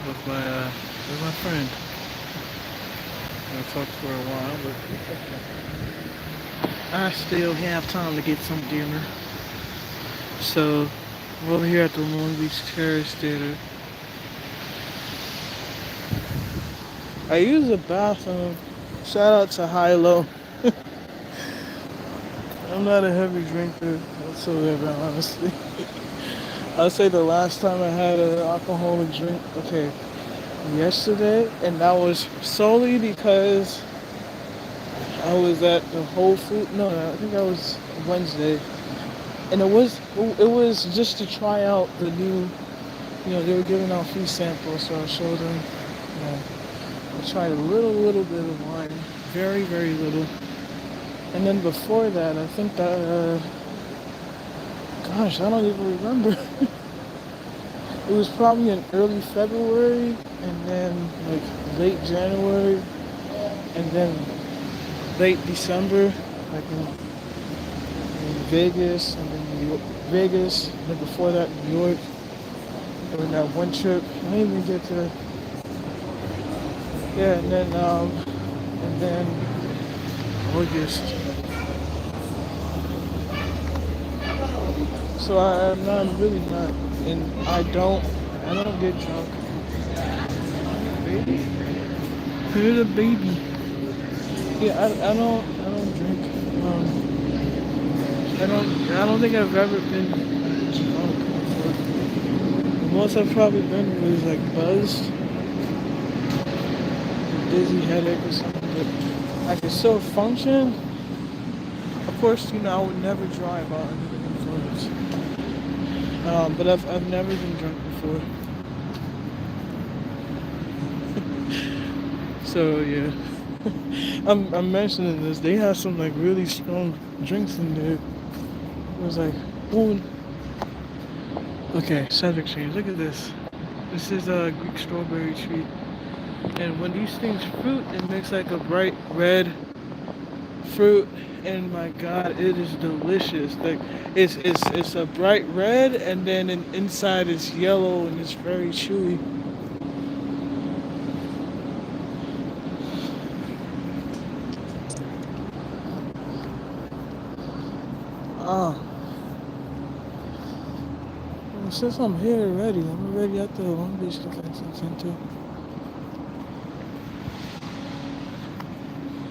with my friend. I talked for a while, but I still have time to get some dinner. So over here at the Long Beach Terrace Theater, I use the bathroom. Shout out to High Low. I'm not a heavy drinker whatsoever, honestly. I'll say the last time I had an alcoholic drink, okay, yesterday, and that was solely because I was at the Whole Food. No, I think that was Wednesday, and it was just to try out the new. They were giving out free samples, so I showed them. I tried a little bit of wine, very little, and then before that, I think that. Gosh, I don't even remember. It was probably in early February, and then like late January, and then late December, like in Vegas, and then New York, Vegas, and then before that New York. During that one trip, I didn't even get to, yeah, and then August. So I'm really not, and I don't get drunk. Baby, here's a baby. Yeah, I don't drink. I don't think I've ever been drunk before. The most I've probably been was like buzzed, dizzy, headache or something. But I could still function. Of course, I would never drive out under the influence. But I've never been drunk before. So yeah, I'm mentioning this. They have some like really strong drinks in there. It was like, oh, okay, Sad Exchange. Look at this. This is a Greek strawberry treat. And when these things fruit, it makes like a bright red fruit. And my God, it is delicious. Like it's a bright red, and then inside it's yellow, and it's very chewy. Ah, well, since I'm here already, I'm already at the Long Beach Convention Center.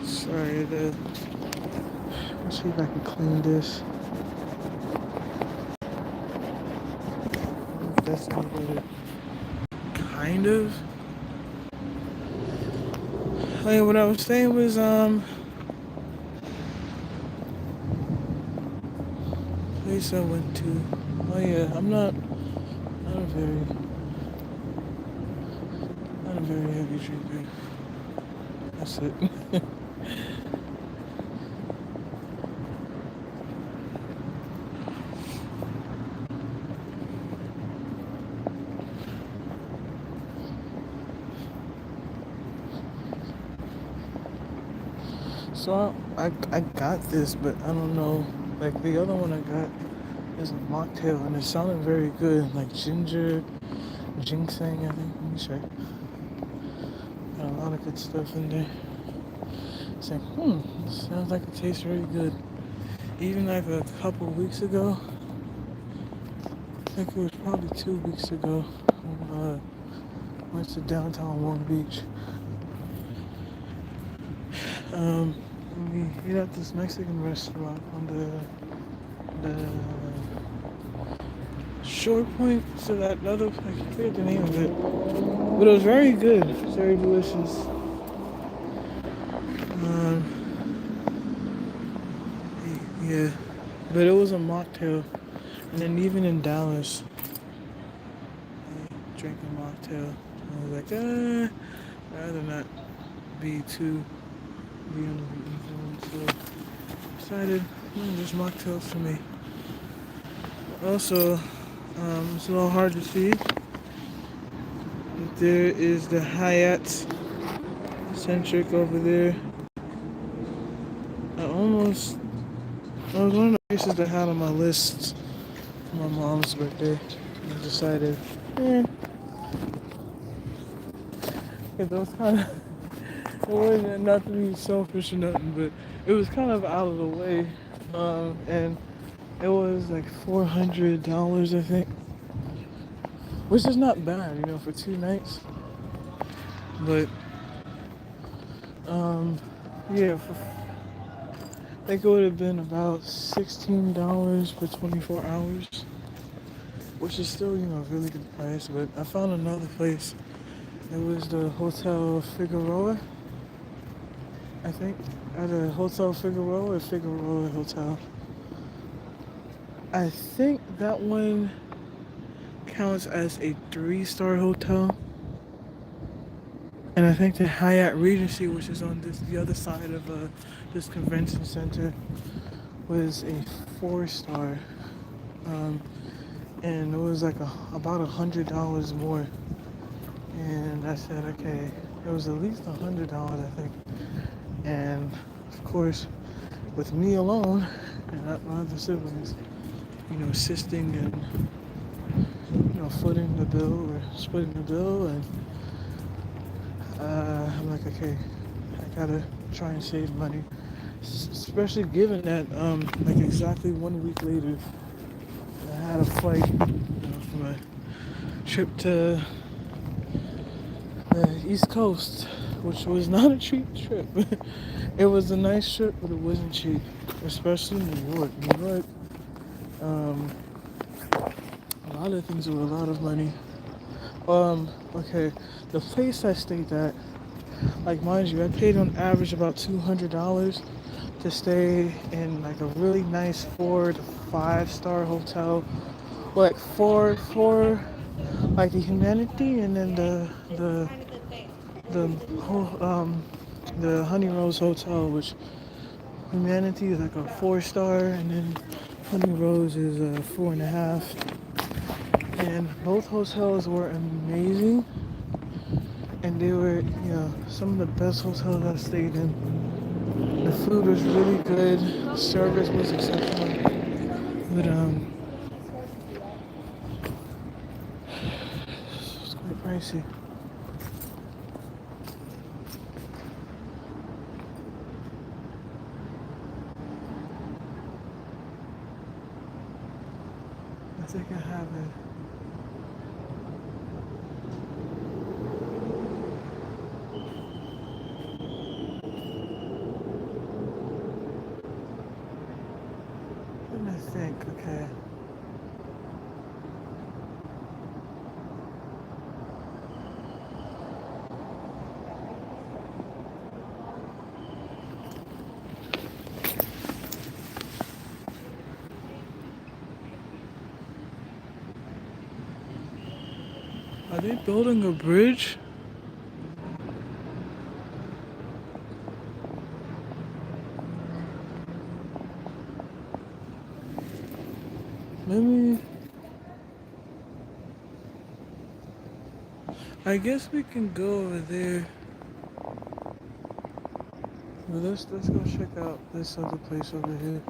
Sorry, let's see if I can clean this. That's not good. Kind of. Hey, what I was saying was place I went to. Oh yeah, I'm not a very heavy drinker. That's it. So I got this, but I don't know. Like the other one I got is a mocktail, and it sounded very good, like ginger, ginseng. I think. Let me check. Got a lot of good stuff in there. It's like, sounds like it tastes really good. Even like a couple weeks ago, I think it was probably 2 weeks ago, went to downtown Long Beach. We ate at this Mexican restaurant on the Shore Point. So that other, I forget the name of it, but it was very good. It was very delicious. Yeah, but it was a mocktail, and then even in Dallas, I drank a mocktail. I was like, I'd rather not be under the influence. So decided, just mocktails for me. Also, it's a little hard to see, but there is the Hyatt Centric over there. It was one of the places that I had on my list for my mom's birthday. And I decided, Cause it was kind of, it wasn't not to be selfish or nothing, but it was kind of out of the way. And it was like $400, I think, which is not bad, for 2 nights. But um, yeah, I think it would have been about $16 for 24 hours, which is still, a really good price. But I found another place. It was the Hotel Figueroa, I think, at a Hotel Figueroa or Figueroa Hotel. I think that one counts as a 3-star hotel. And I think the Hyatt Regency, which is on the other side of this convention center, was a 4-star. Um, and it was like about $100 more. And I said, okay, it was at least $100, I think. And of course, with me alone and not my other siblings, assisting and footing the bill or splitting the bill, and I'm like, okay, I gotta try and save money, especially given that like exactly 1 week later, I had a flight for my trip to the East Coast, which was not a cheap trip. It was a nice trip, but it wasn't cheap, especially New York. New York, a lot of things were a lot of money. Okay, the place I stayed at, like mind you, I paid on average about $200 to stay in like a really nice 4 to 5 star hotel. Like four, like the Humanity, and then the whole the Honey Rose Hotel, which Humanity is like a 4-star, and then Honey Rose is a 4.5. And both hotels were amazing, and they were, some of the best hotels I stayed in. The food was really good, the service was exceptional, but it's quite pricey. I think I have it. I think, okay. Are they building a bridge? Maybe. I guess we can go over there. But let's go check out this other place over here.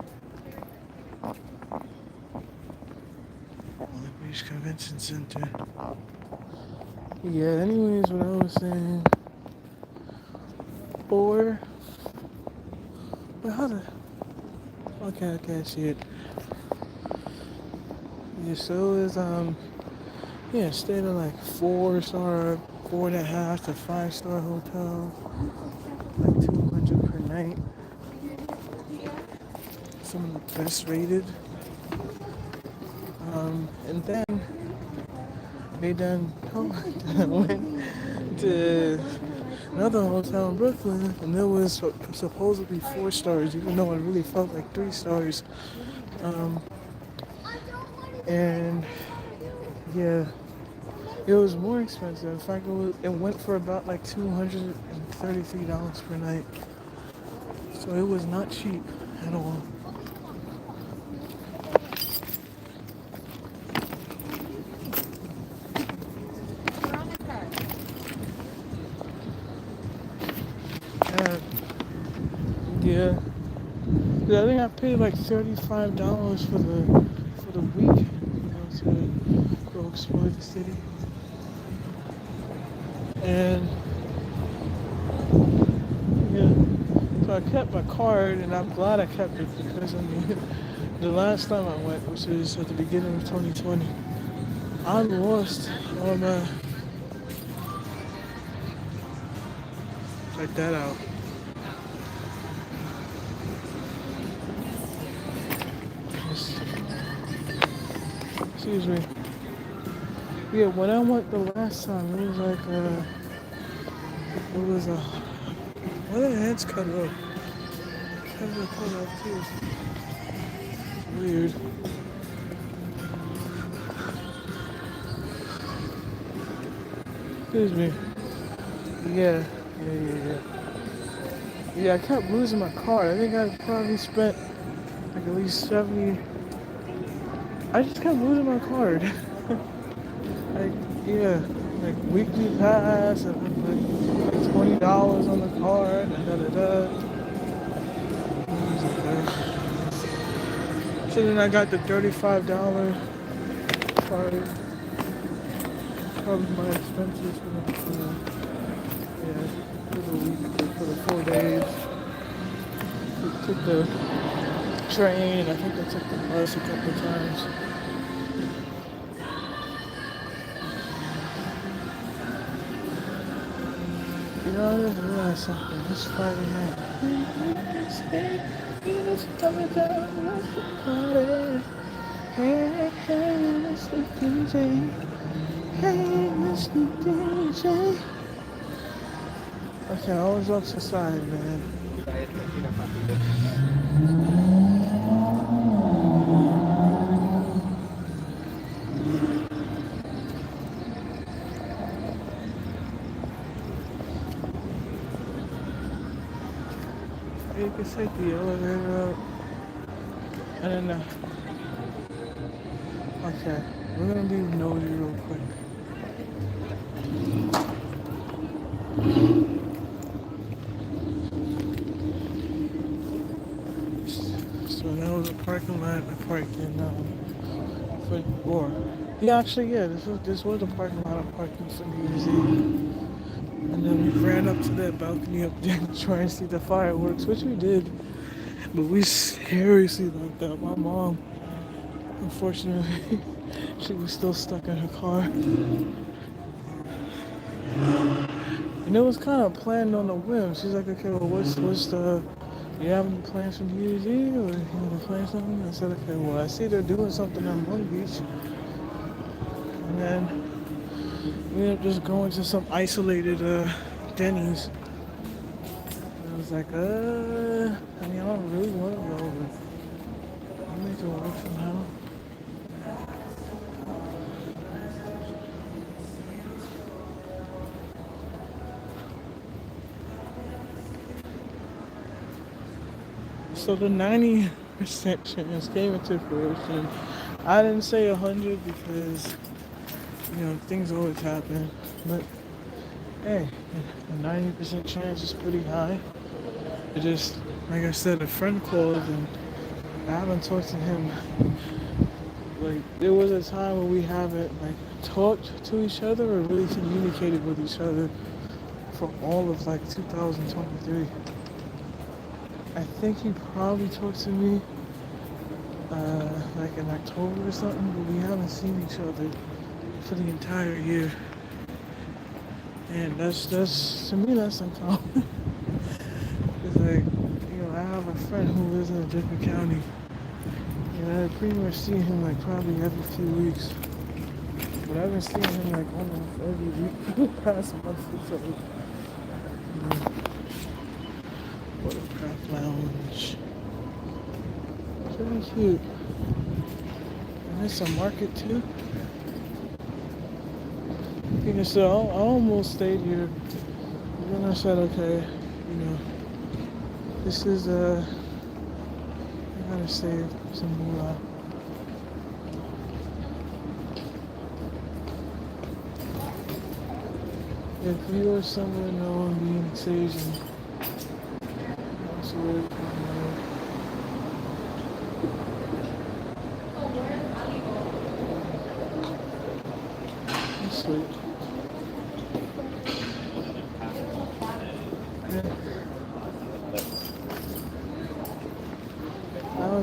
Long Beach Convention Center. Yeah, anyways, what I was saying. Four. Wait, how the? Okay, I see it. Yeah, so it was stayed in like 4-star, 4.5 to 5-star hotel, like 200 per night. Some of the best rated. And then went to another hotel in Brooklyn, and it was supposedly 4 stars, even though it really felt like 3 stars. And yeah, it was more expensive. In fact, it went for about like $233 per night. So it was not cheap at all. Yeah. Yeah, I think I paid like $35 for the week, to go explore the city. And I kept my card, and I'm glad I kept it because I mean, the last time I went, which was at the beginning of 2020, I lost all my. Check that out. Excuse me. Yeah, when I went the last time, it was like it was a. Why the heads cut off? Heads are cut off too. Weird. Excuse me. Yeah. Yeah, I kept losing my card. I think I probably spent like at least 70. I just kept losing my card. Like, yeah, like weekly pass and like $20 on the card and So then I got the $35 card. Covered my expenses for the week, for the 4 days. Took the train. I think I took the bus a couple of times. You know, I just realized something. It's Friday night. It's coming down like the party. Hey, Mr. DJ. Hey, Mr. DJ. Okay, all jokes aside, man. You can take the elevator up. And then, okay, we're gonna be nosy real quick. So that was a parking lot I parked in, this was a parking lot I parked in for New Year's Eve. And then we ran up to that balcony up there to try and see the fireworks, which we did. But we seriously lucked out. My mom, unfortunately, she was still stuck in her car. And it was kind of planned on a whim. She's like, okay, well, what's the, do you have any plans for New Year's Eve? Or you want to plan something? I said, okay, well, I see they're doing something on Long Beach. And then we ended up just going to some isolated Denny's. And I was like, I mean, I don't really want to go, but I'll make it work for now. So the 90% chance came into fruition. I didn't say 100 because, things always happen. But hey, a 90% chance is pretty high. It just, like I said, a friend called and I haven't talked to him. Like, there was a time where we haven't, talked to each other or really communicated with each other for all of, 2023. I think he probably talked to me in October or something, but we haven't seen each other for the entire year. And that's to me, that's uncommon. It's I have a friend who lives in a different county, and I pretty much see him probably every few weeks. But I've been seeing him almost every week for the past month or so. Watercraft Lounge. It's really cute. And there's a market too. So I almost stayed here. And then I said, okay, this is I gotta save some moolah. If you are somewhere known being sage and sweet.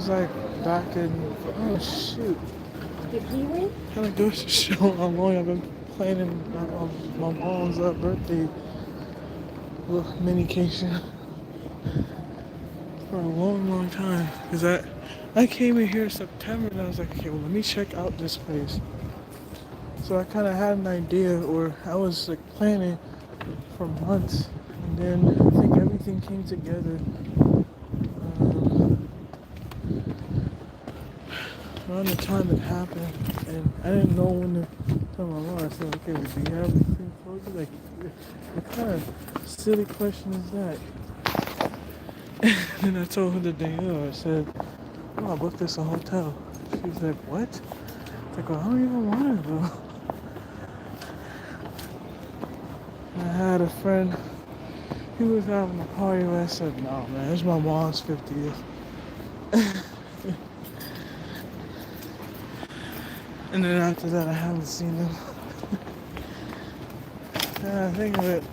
was like back in, oh shoot. Kind of goes to show how long I've been planning my mom's birthday little minication for a long time. Cause I came in here in September and I was like, okay, well let me check out this place. So I kind of had an idea, or I was like planning for months, and then I think everything came together around the time it happened, and I didn't know when to tell my mom. I said, okay, well, do you have anything closed? Like, what kind of silly question is that? And then I told her the day of. I said, oh, I booked us a hotel. She's like, what? I was like, well, I don't even want to go. I had a friend, he was having a party where I said, no, man, it's my mom's 50th. And then after that, I haven't seen him. And I think of it,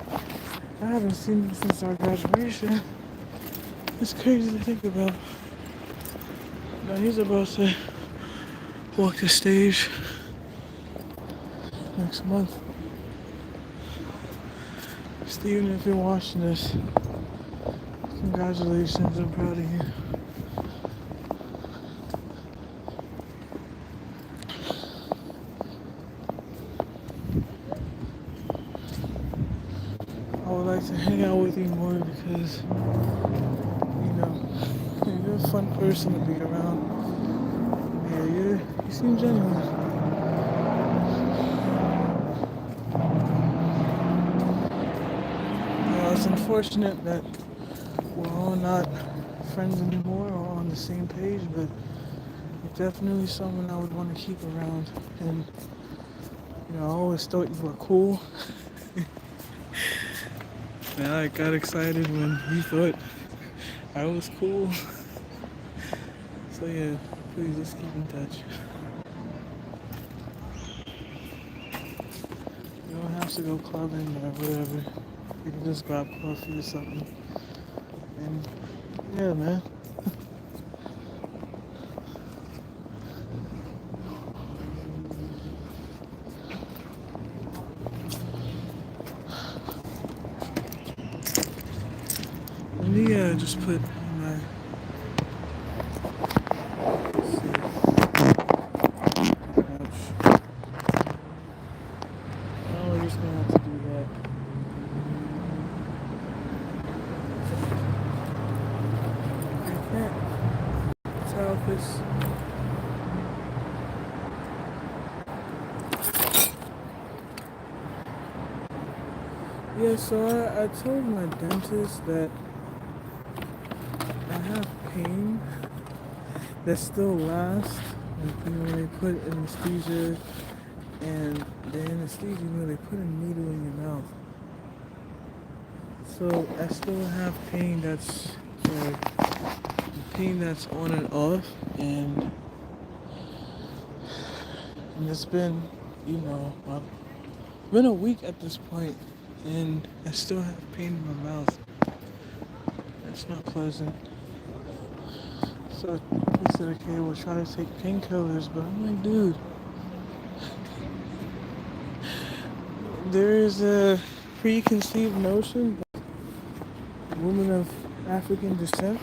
I haven't seen him since our graduation. It's crazy to think about. Now he's about to walk the stage next month. Steven, if you're watching this, congratulations, I'm proud of you. I would like to hang out with you more because, you know, you're a fun person to be around. Yeah, you seem genuine. It's unfortunate that we're all not friends anymore or on the same page, but you're definitely someone I would want to keep around. And, you know, I always thought you were cool. And I got excited when you thought I was cool. So yeah, please just keep in touch. You don't have to go clubbing or whatever. You can just grab coffee or something. And yeah, man. Let me just put my. Let's see. Ouch. Oh, we're just gonna have to do that. I can't tell if it's. Yeah, so I told my dentist that I have pain that still lasts. Like, you know, they put anesthesia, and the anesthesia, you know, they put a needle in your mouth. So I still have pain that's pain that's on and off, and it's been, you know, been a week at this point, and I still have pain in my mouth. That's not pleasant. So he said, okay, we'll try to take painkillers, but I'm like, dude, there is a preconceived notion that women of African descent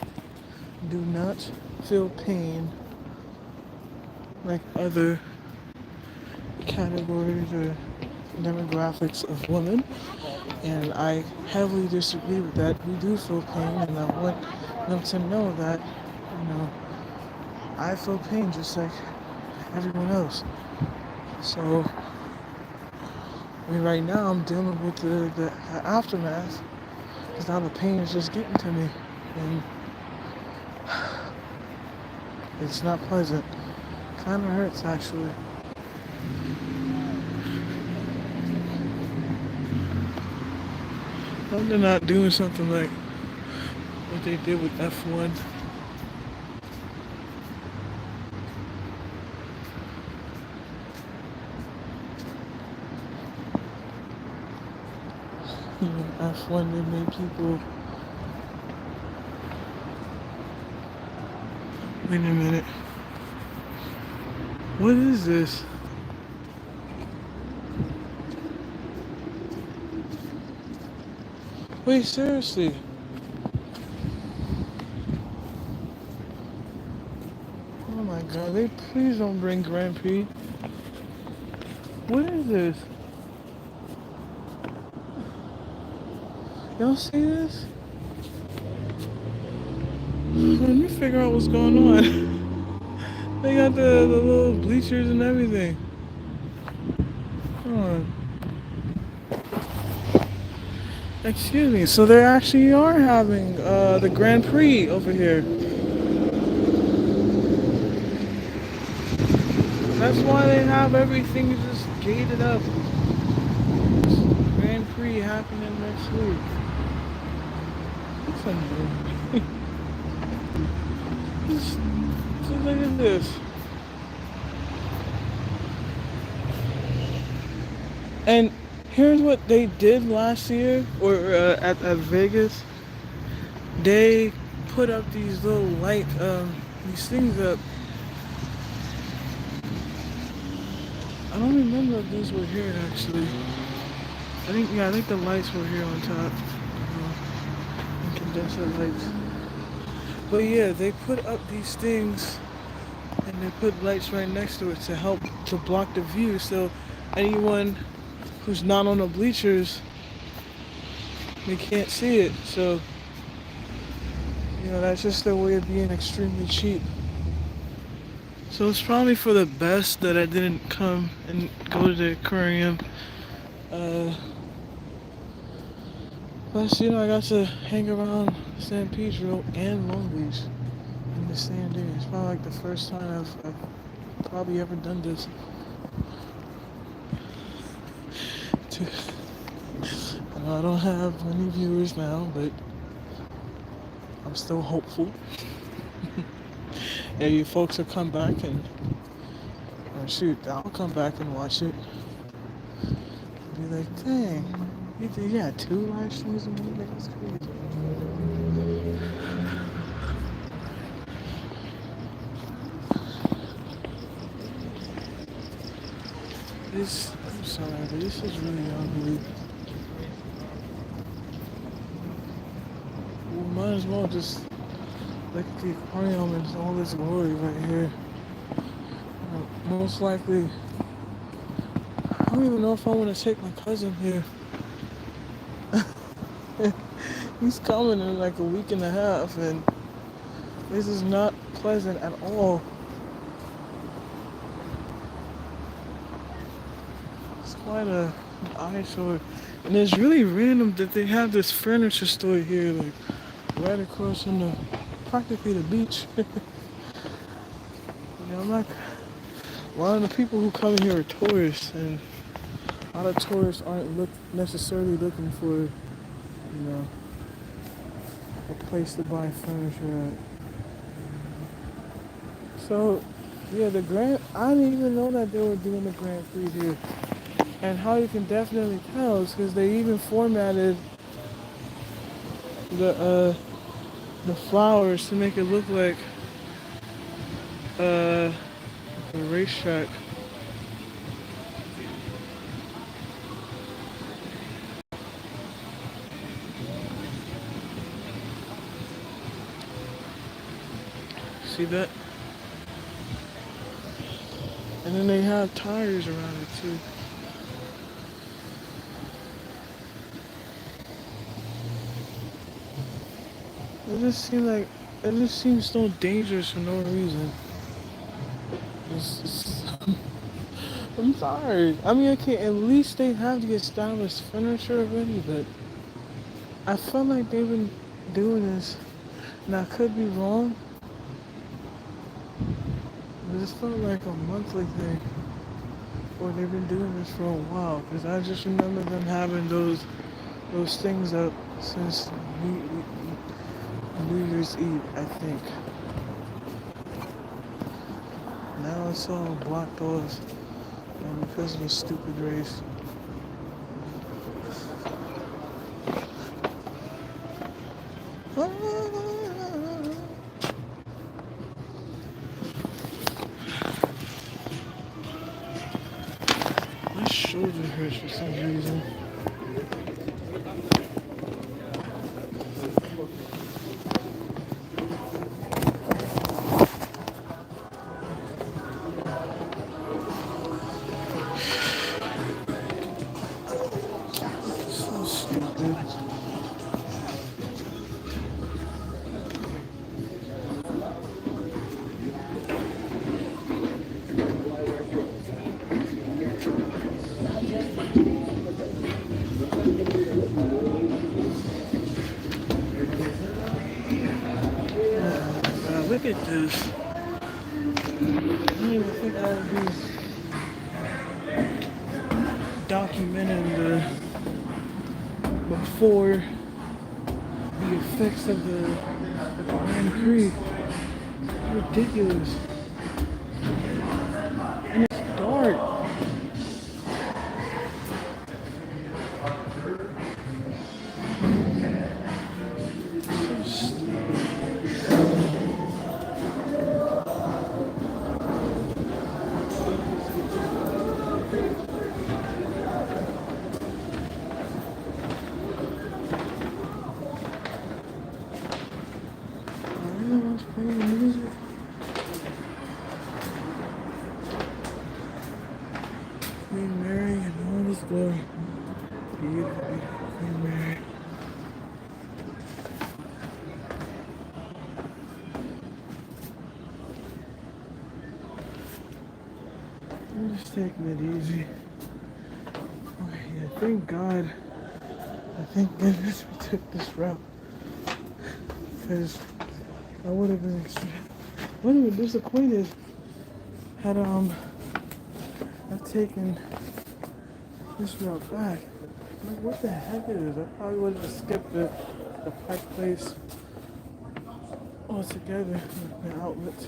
do not feel pain like other categories or demographics of women, and I heavily disagree with that. We do feel pain, and I want them to know that, you know, I feel pain just like everyone else. So, I mean, right now I'm dealing with the aftermath, because now the pain is just getting to me, and it's not pleasant. Kind of hurts, actually. Hope they're not doing something like what they did with F1. You know, F1, they made people Wait a minute. What is this? Wait, seriously. Oh my god, they please don't bring Grand Prix. What is this? Y'all see this? Let me figure out what's going on. They got the little bleachers and everything. Hold on. Excuse me, so they actually are having the Grand Prix over here. That's why they have everything just gated up. Grand Prix happening next week. It's unreal. Just look at this. And here's what they did last year, or at Vegas. They put up these little light, these things up. I don't remember if these were here actually. I think the lights were here on top. Condenser lights. But yeah, they put up these things and they put lights right next to it to help to block the view, so anyone who's not on the bleachers, they can't see it. So that's just their way of being extremely cheap. So it's probably for the best that I didn't come and go to the aquarium. Plus, I got to hang around San Pedro and Long Beach in the same day. It's probably like the first time I've probably ever done this. I know I don't have many viewers now, but I'm still hopeful. Yeah, you folks will come back and shoot, I'll come back and watch it. Be like, dang, you got 2 live streams in one day. That's crazy. I'm sorry, but this is really ugly. We might as well just look at the aquarium and all this glory right here. Most likely, I don't even know if I want to take my cousin here. He's coming in like a week and a half, and this is not pleasant at all. It's quite an eyesore. And it's really random that they have this furniture store here, like right across from practically the beach. I'm not. A lot of the people who come here are tourists, and a lot of tourists aren't necessarily looking for, a place to buy furniture at. So, yeah, I didn't even know that they were doing the Grand Prix here. And how you can definitely tell is because they even formatted the flowers to make it look like a racetrack. See that? And then they have tires around it too. It just seems so dangerous for no reason. I'm sorry. I mean, okay, at least they have the established furniture already, but I felt like they've been doing this, and I could be wrong, but it felt like a monthly thing, or they've been doing this for a while, because I just remember them having those things up since New Year's Eve, I think. Now it's all blocked off, and because of the stupid race. stupid. Look at this. I don't even think I would be documenting the before the effects of the Grand Prix. Ridiculous. And it's dark. So stupid. Everyone's playing music. Queen Mary and all this glory. Beautiful, beautiful Queen Mary. I'm just taking it easy. Okay, yeah, thank God. I thank goodness we took this route. Because I would have been disappointed had I've taken this route back. Like, what the heck is it? I probably would have skipped the Pike Place altogether, the outlets.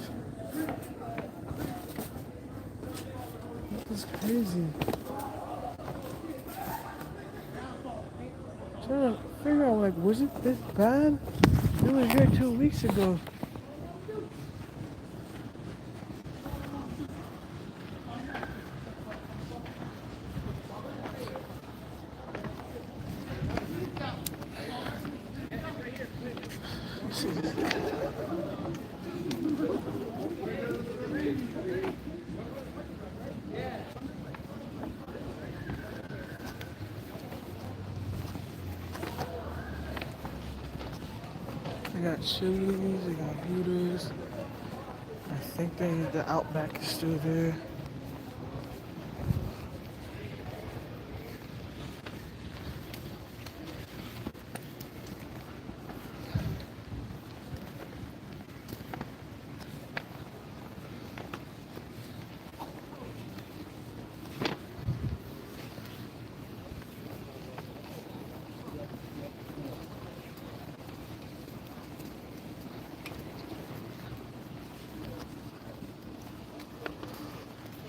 This is crazy. Trying to figure out, like, was it this bad? We were here 2 weeks ago. They got Chili's, they got Hooters. I think the Outback is still there.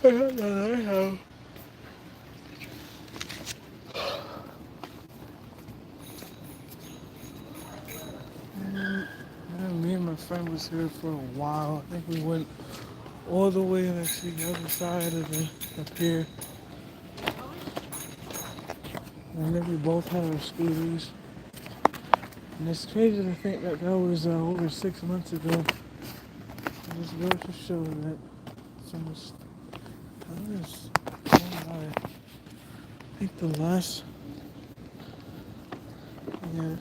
I don't know, I have. Me and my friend was here for a while. I think we went all the way to the other side of the pier. And then we both had our scooters. And it's crazy to think that was over 6 months ago. It just goes to show that so much time is going by. I think the last, yeah,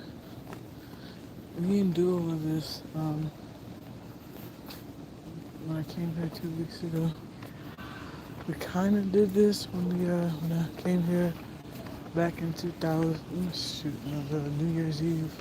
me and Duo with this, when I came here 2 weeks ago, we kind of did this when I came here back in 2000, the New Year's Eve.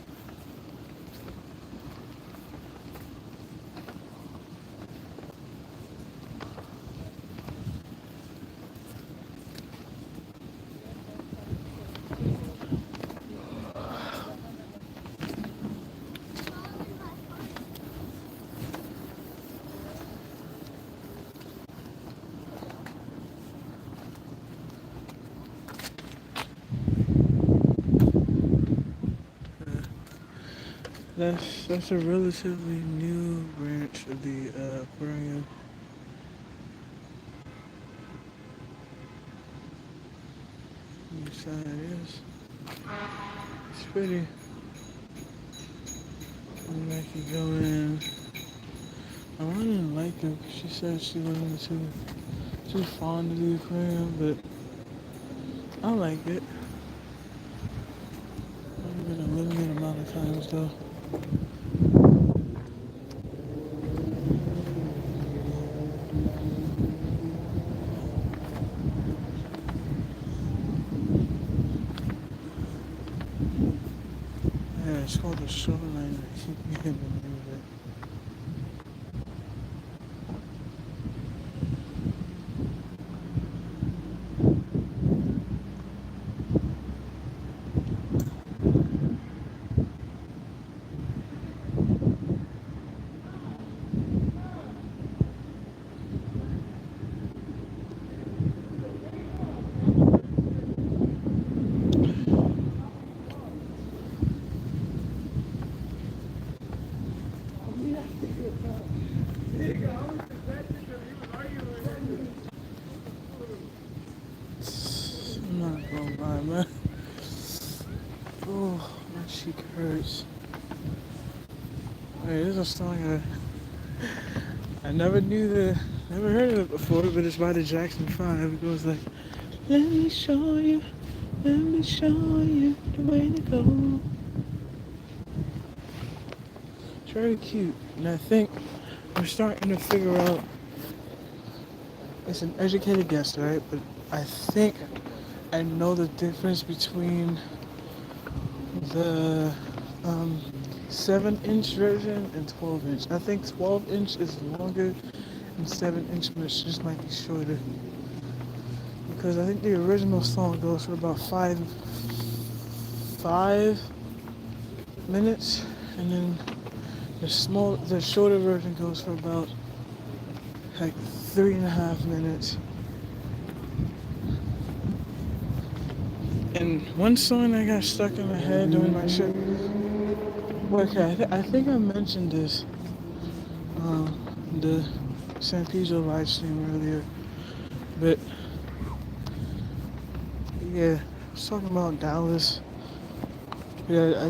That's a relatively new branch of the aquarium. Which side it is. It's pretty. And I could go in. I didn't like it. She said she wasn't too fond of the aquarium, but I like it. songs though. Yeah, it's called The Shoreline. I keep getting the name of it. I'm not gonna lie, man. Oh, my cheek hurts. Hey, this is a song I never heard of it before, but it's by the Jackson 5. It goes like, let me show you the way to go. It's very cute, and I think we're starting to figure out, it's an educated guess, right? But I think I know the difference between the 7-inch version and 12-inch. I think 12-inch is longer and 7-inch just might be shorter. Because I think the original song goes for about five minutes, and then the shorter version goes for about like 3.5 minutes. And one song that got stuck in my head during my trip. Okay, I think I mentioned this, the San Pedro live stream earlier, but yeah, I was talking about Dallas. Yeah,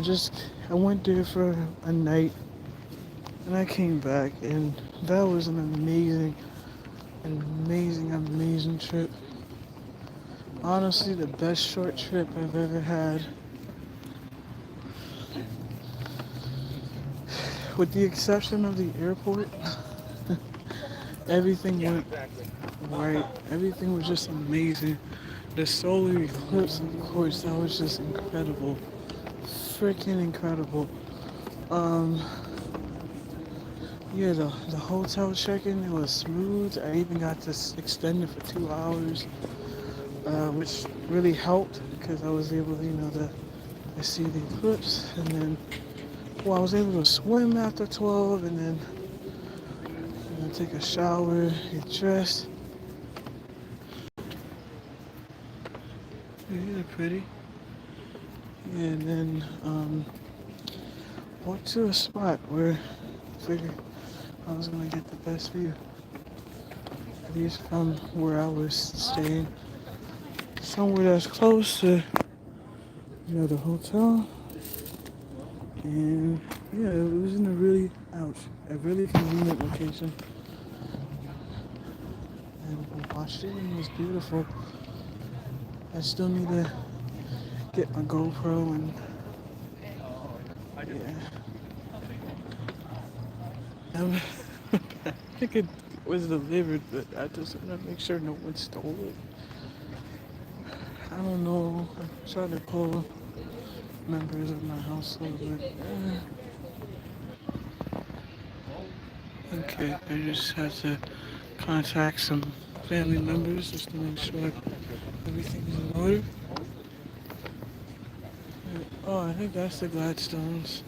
I went there for a night, and I came back, and that was an amazing trip. Honestly, the best short trip I've ever had. With the exception of the airport, everything went right. Everything was just amazing. The solar eclipse, of course, that was just incredible. Freaking incredible. Yeah, the hotel check-in, it was smooth. I even got to extend it for 2 hours, which really helped because I was able to see the eclipse. And then, I was able to swim after 12, and then take a shower, get dressed. Yeah, these are pretty. Yeah, and then walked to a spot where I figured I was gonna get the best view. At least from where I was staying. Somewhere that's close to the hotel. And yeah, it was in a really convenient location. And we watched it, and it was beautiful. I still need to get my GoPro, and yeah. I think it was delivered, but I just want to make sure no one stole it. I don't know. I tried to call members of my household, but okay, I just had to contact some family members just to make sure everything's in order. Oh, I think that's the Gladstones.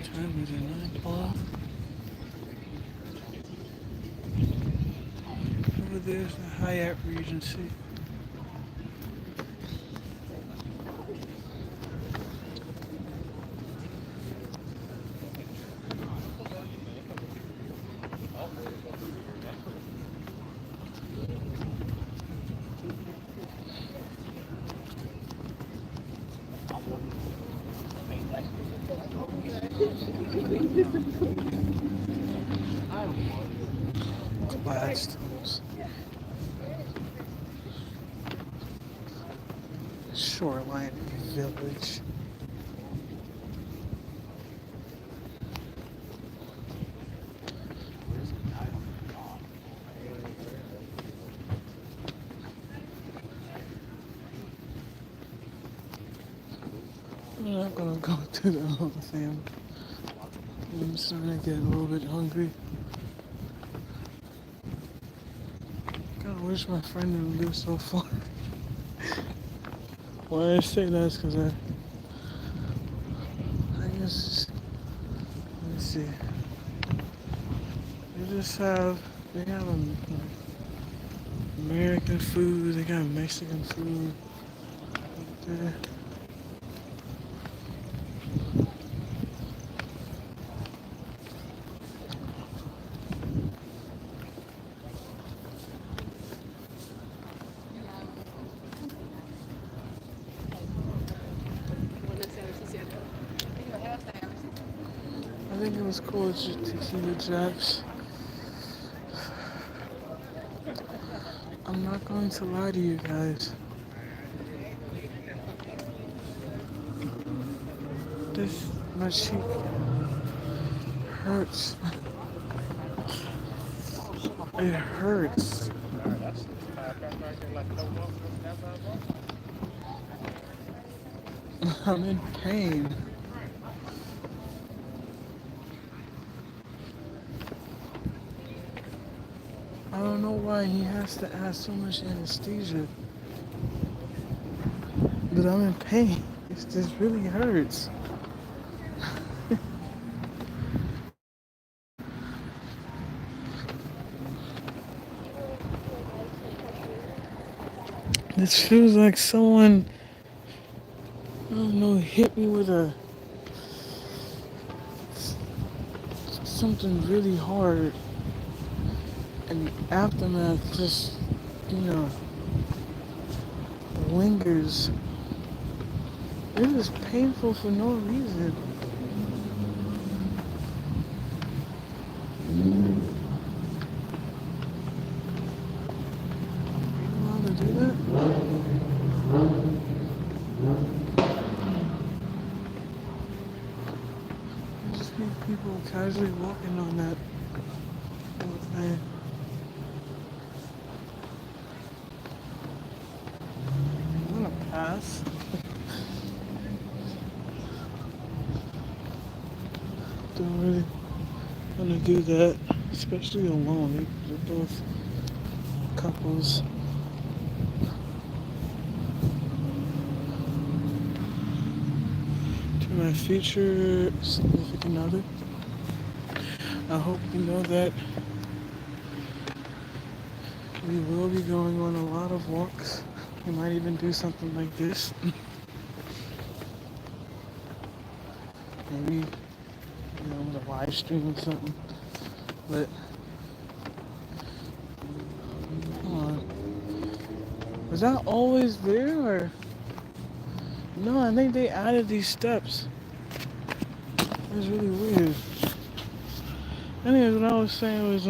Time is at 9 o'clock. Over there's the Hyatt Regency. Gladstones. Shoreline Village. I'm not gonna go to the whole thing. I'm starting to get a little bit hungry. God, I wish my friend didn't live so far. Why I say that is because I guess, let me see. They have American food, they got Mexican food right there. I think it was cool to see the Japs. I'm not going to lie to you guys. My cheek hurts. It hurts. I'm in pain. I don't know why he has to add so much anesthesia. But I'm in pain. This really hurts. This feels like someone, I don't know, hit me with something really hard. And the aftermath just, you know, lingers. It is painful for no reason. You know how to do that? I just see people casually walking on that little thing. I'm gonna pass. Don't really want to do that, especially alone. They're both couples. To my future significant other, I hope you know that we will be going on a lot of walks. We might even do something like this. Maybe, with a live stream or something. But, come on. Was that always there, or? No, I think they added these steps. It was really weird. Anyways, what I was saying was,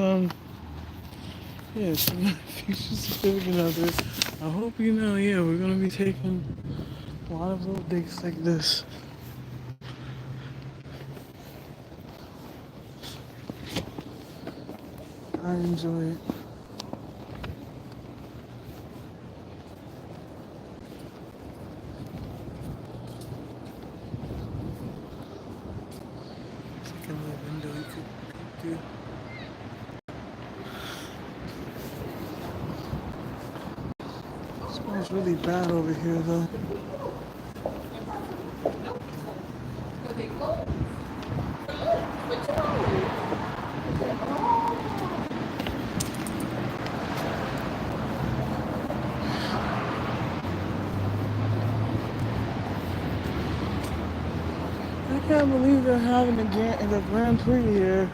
yeah, so my future significant other, I hope you know, yeah, we're gonna be taking a lot of little dates like this. I enjoy it. It's like a little window you could peek through. It smells really bad over here though. I can't believe they're having the Grand Prix here.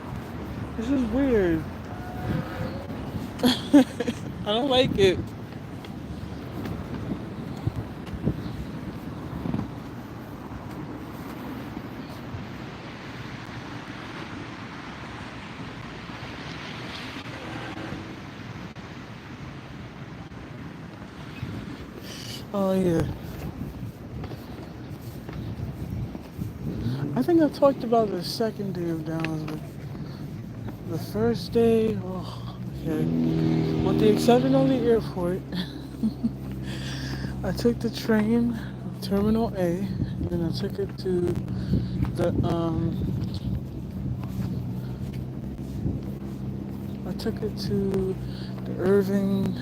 This is weird. I don't like it. Oh yeah. I think I talked about the second day of Dallas, but the first day, oh, okay. With the exception of the airport, I took the train, Terminal A, and then I took it to the I took it to the Irving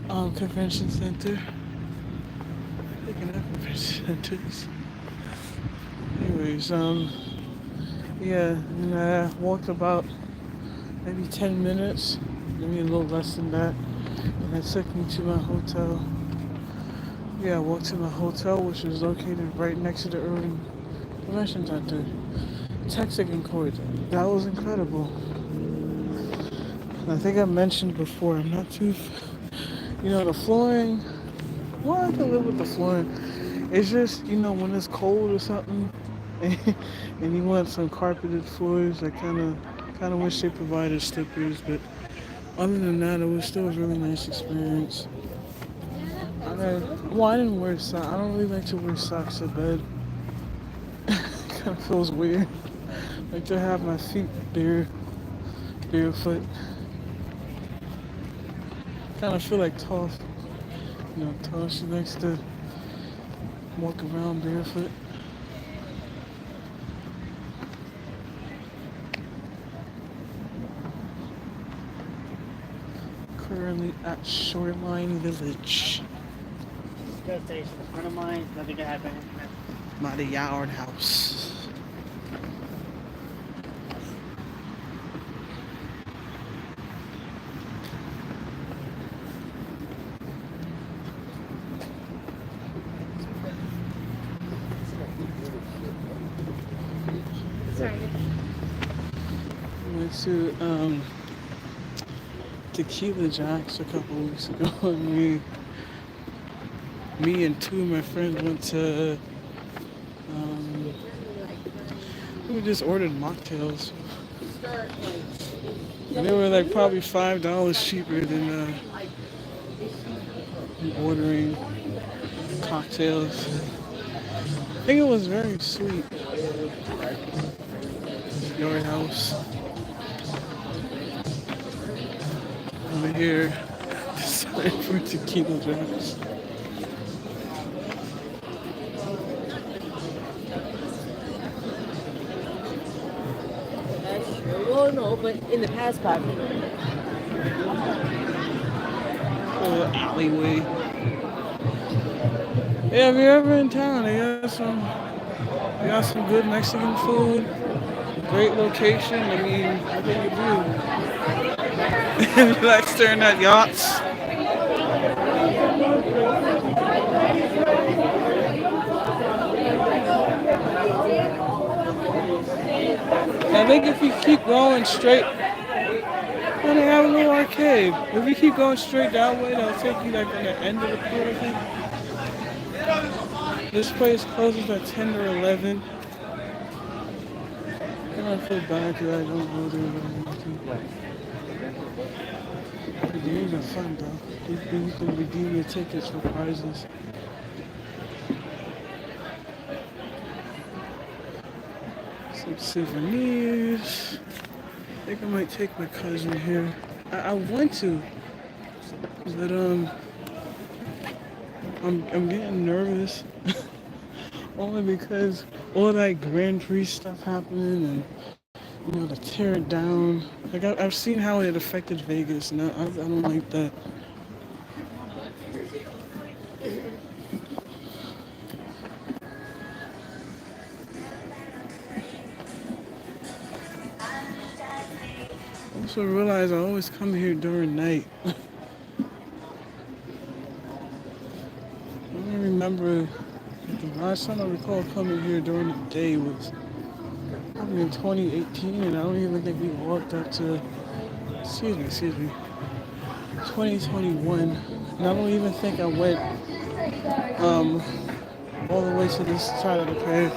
Convention Center. Picking up convention centers. Anyways, yeah, and I walked about maybe 10 minutes, maybe a little less than that, and that took me to my hotel. Yeah, I walked to my hotel, which is located right next to the Irving Convention Center. Texagan Court. That was incredible. I think I mentioned before, I'm not too, the flooring, well, I can live with the flooring. It's just, when it's cold or something, and you want some carpeted floors, I kind of wish they provided slippers, but other than that, it was still a really nice experience. I didn't wear socks. I don't really like to wear socks to bed. Kind of feels weird. Like to have my feet barefoot. Kind of feel like Toph. Toph, she likes to walk around barefoot. Currently at Shoreline Village. Gas station, a friend of mine, nothing can happen. By the Yard House. Sorry. Went to Tequila Jacks a couple weeks ago, and me and two of my friends went to we just ordered mocktails, and they were like probably $5 cheaper than ordering cocktails. I think it was very sweet. Yard House over here. Decided for Tequila Jacks. Well, no, but in the past pocket. Little alleyway. Yeah, if you're ever in town, they got some good Mexican food. Great location. I mean, I think you do. You like staring at yachts. I think if you keep going straight, well, they have a little arcade. If you keep going straight that way, they'll take you like on the end of the pier, I think. This place closes at 10 or 11. I feel bad because I don't go there very often. The games are fun though. You can redeem your tickets for prizes. Some souvenirs. I think I might take my cousin here. I want to, but I'm getting nervous. Only because all that Grand Prix stuff happening and to tear it down. Like I've seen how it affected Vegas, and I don't like that. I also realize I always come here during night. I don't remember. The last time I recall coming here during the day was probably in 2018, and I don't even think we walked up to, excuse me, 2021. And I don't even think I went all the way to this side of the pier.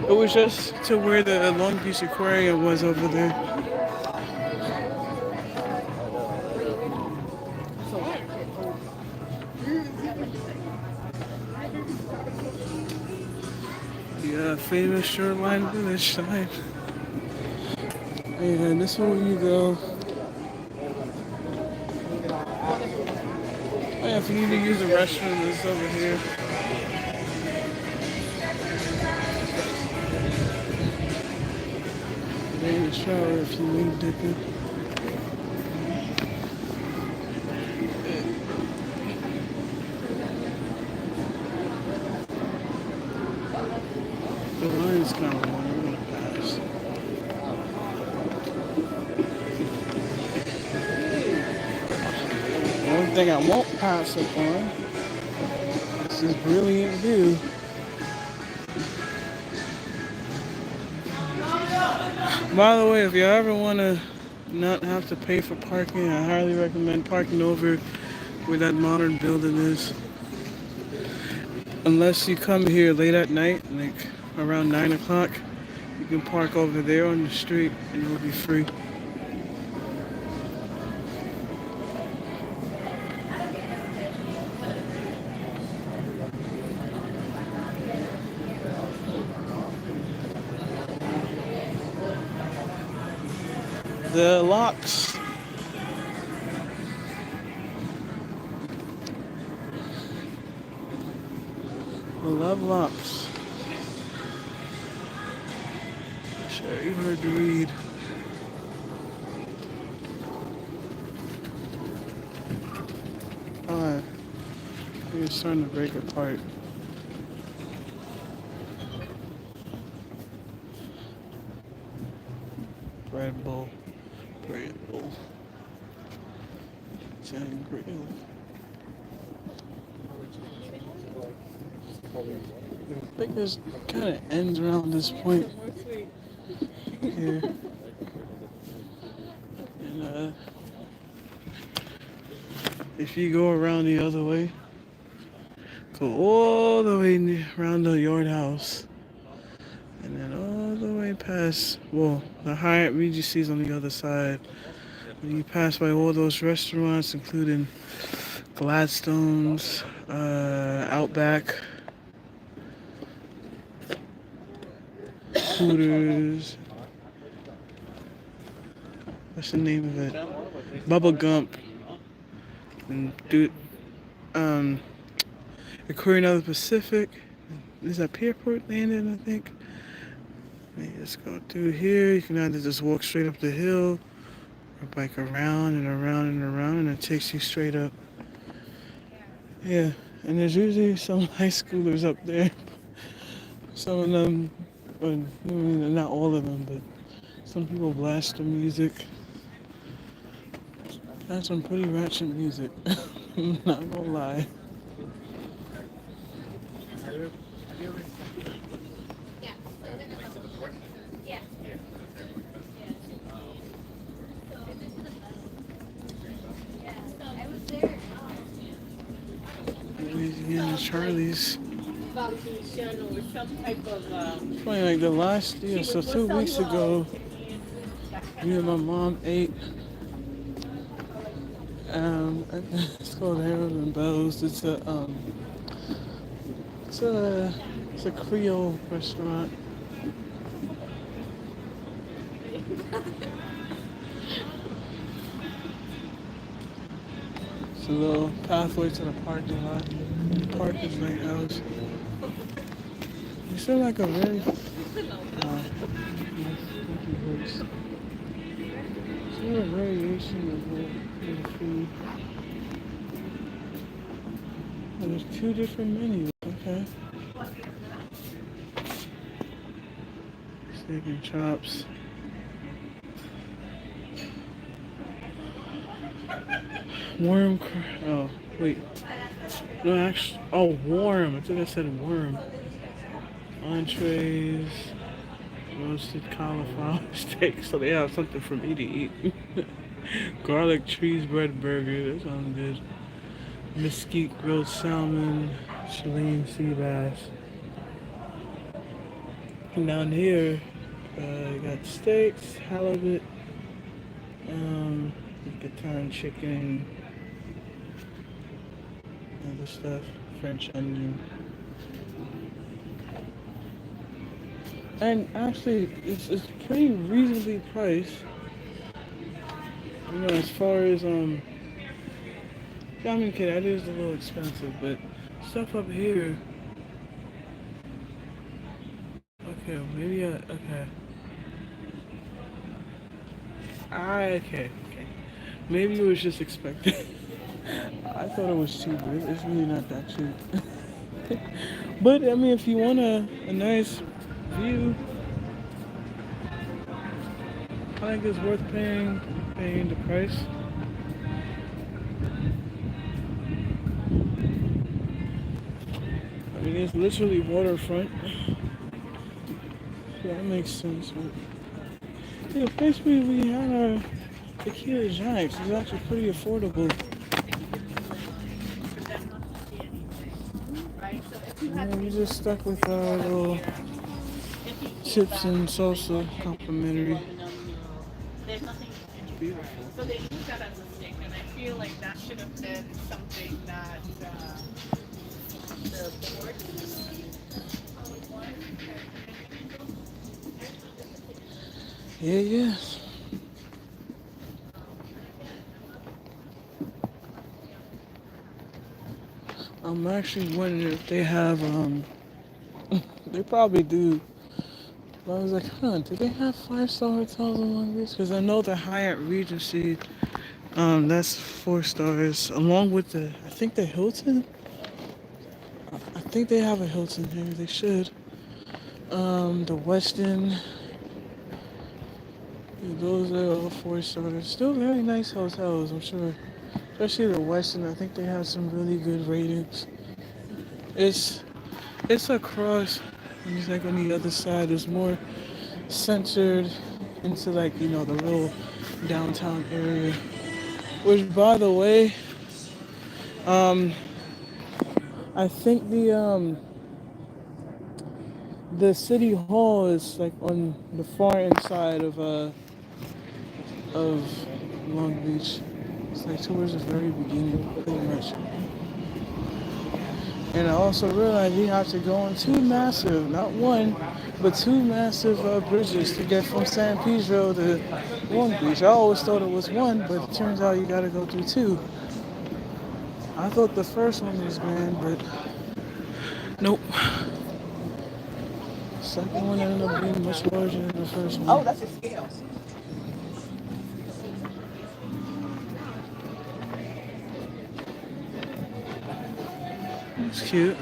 It was just to where the Long Beach Aquarium was over there. Yeah, famous shoreline village sign. And this one you go. Oh yeah, if you need to use the restroom, it's over here. Get in the shower if you need dipping. The line's kind of long. I'm gonna pass. The only thing I won't pass up on is this brilliant view. By the way, if you ever want to not have to pay for parking, I highly recommend parking over where that modern building is. Unless you come here late at night, like around 9 o'clock, you can park over there on the street and it'll be free. The locks. I love locks. Sure, you heard to read. Alright, it's starting to break apart. Red Bull. Red Bull. Italian grill. I think this kind of ends around this point here. And if you go around the other way, go all the way around the yard house. And then all the way past, well, the Hyatt Regency is on the other side. When you pass by all those restaurants, including Gladstone's, Outback, Hooters, what's the name of it? Bubba Gump, and Aquarium of the Pacific. Is that Pierport Landing, I think? You just go through here. You can either just walk straight up the hill or bike around and around and around, and it takes you straight up. Yeah, and there's usually some high schoolers up there. Some of them, well, I mean, not all of them, but some people blast the music. That's some pretty ratchet music. I'm not gonna lie. Louisiana Charlie's. Funny, like the last year, so 2 weeks ago, me and my mom ate. It's called Harold and Bells. It's a Creole restaurant. It's a little pathway to the parking lot. The park is my house. You seem like a very It's a variation of the food. Oh, there's 2 different menus. Okay. Steak and chops. Oh, wait. No, actually. Oh, warm. I think I said worm. Entrees. Roasted cauliflower steak. So they have something for me to eat. Garlic cheese bread burger. That sounds good. Mesquite grilled salmon. Chilean sea bass. And down here, you got steaks, halibut, Yucatan chicken, other stuff, French onion. And actually, it's pretty reasonably priced. As far as yeah, I mean, okay, that is a little expensive, but stuff up here. Okay, maybe okay. Okay. Maybe it was just expected. I thought it was cheap, but it's really not that cheap. But I mean, if you want a nice view, I think it's worth paying the price. I mean, it's literally waterfront, so that makes sense. But yeah, the place we had our tequila giants is actually pretty affordable. Yeah, we just stuck with our little chips and salsa complimentary. Beautiful. So they use that as a stick, and I feel like that should have been something that the board. Yeah. I'm actually wondering if they have they probably do. But I was like, do they have 5-star hotels in Long Beach? Because I know the Hyatt Regency, that's 4 stars, along with I think the Hilton. I think they have a Hilton here. They should. The Westin, those are all 4 stars. Still very nice hotels, I'm sure. Especially the Westin. I think they have some really good ratings. It's it's across. It's like on the other side. It's more centered into like the real downtown area. Which, by the way, um, I think the city hall is like on the far end side of Long Beach. It's like towards the very beginning, pretty much. And I also realized you have to go on two massive, not one, but two massive bridges to get from San Pedro to Long Beach. I always thought it was one, but it turns out you gotta go through two. I thought the first one was grand, but nope. Second one ended up being much larger than the first one. Oh, that's a scale. It's cute.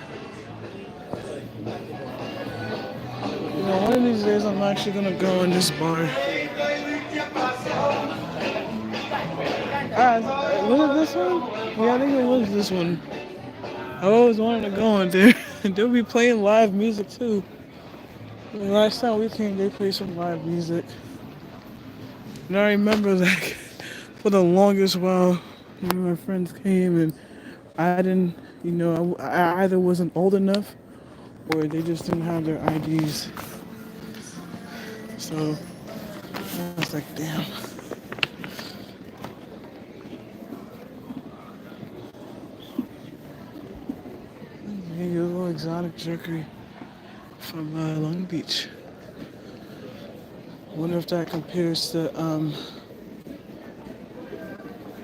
One of these days I'm actually gonna go in this bar. Was it this one? Yeah, I think it was this one. I always wanted to go in there. They'll be playing live music too. Last time we came, they played some live music. And I remember like for the longest while, my friends came and I didn't, I either wasn't old enough or they just didn't have their IDs. So I was like, damn. Maybe a little exotic jerky from Long Beach. Wonder if that compares to hold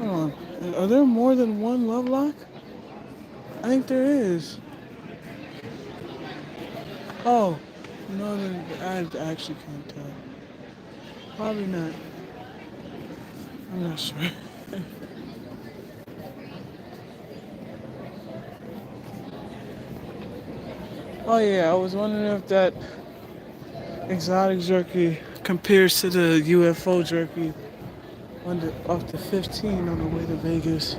on. Are there more than one Love Lock? I think there is. Oh, no, I actually can't tell. Probably not. I'm not sure. Oh yeah, I was wondering if that exotic jerky compares to the UFO jerky off the 15 on the way to Vegas.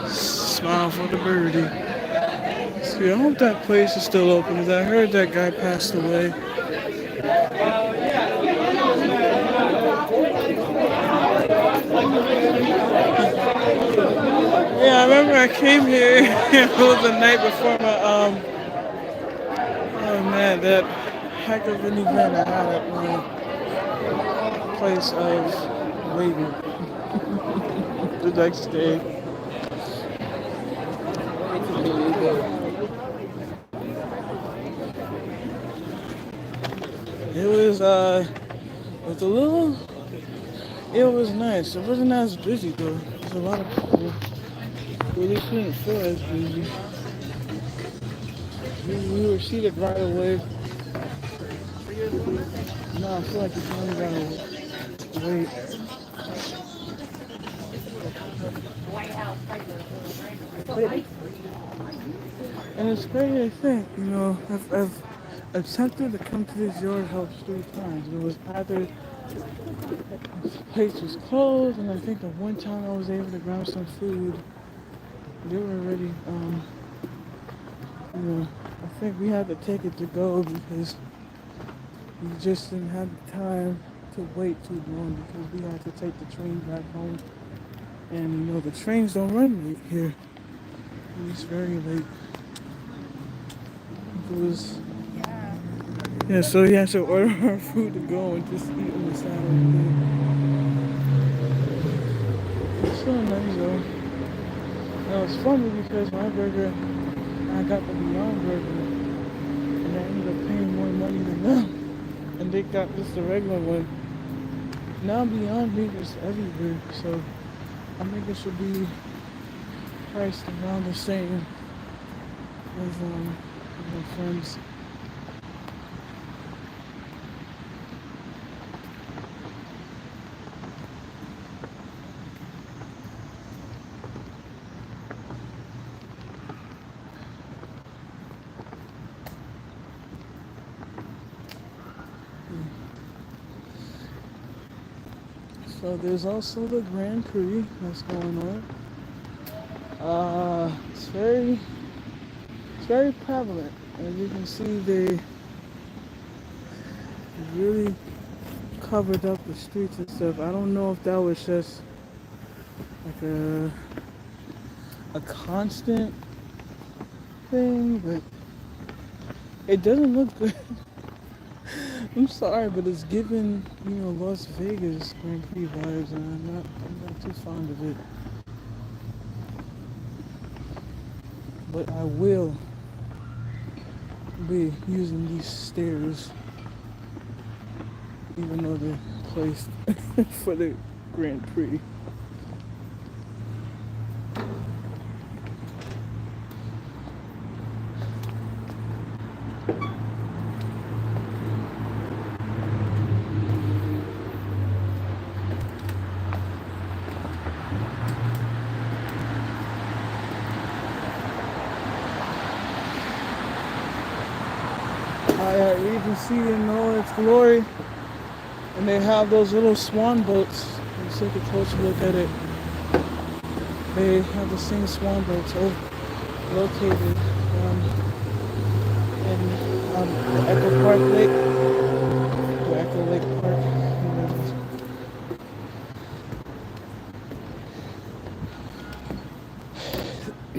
Smile for the birdie. See, I hope that place is still open because I heard that guy passed away. Yeah, I remember I came here. It was the night before my oh man, that heck of an event I had at my place of waiting. the next day. It was with a little. It was nice. It wasn't as busy though. There's a lot of people. Really couldn't feel as busy. We were seated right away. No, I feel like it's only gotta wait. And it's crazy to think, you know, I've attempted to come to this yard house 3 times. It was either the place was closed, and I think at one time I was able to grab some food. They were already, you know, I think we had to take it to go because we just didn't have the time to wait too long because we had to take the train back home. And you know, the trains don't run late here. It was very late. It was, yeah, so he had to order our food to go and just eat on the side of the It's so nice though. Now it's funny because my burger, I got the Beyond Burger, and I ended up paying more money than them. And they got just the regular one. Now Beyond Meat is everywhere, so I think it should be priced around the same as my friends. So there's also the Grand Prix that's going on. It's very prevalent. As you can see, they really covered up the streets and stuff. I don't know if that was just like a constant thing, but it doesn't look good. I'm sorry, but it's giving, you know, Las Vegas Grand Prix vibes, and I'm not too fond of it. But I will be using these stairs, even though they're placed for the Grand Prix. You can see in all its glory, and they have those little swan boats. Let's take a closer look at it. They have the same swan boats located in the Echo Park Lake, the Echo Lake Park.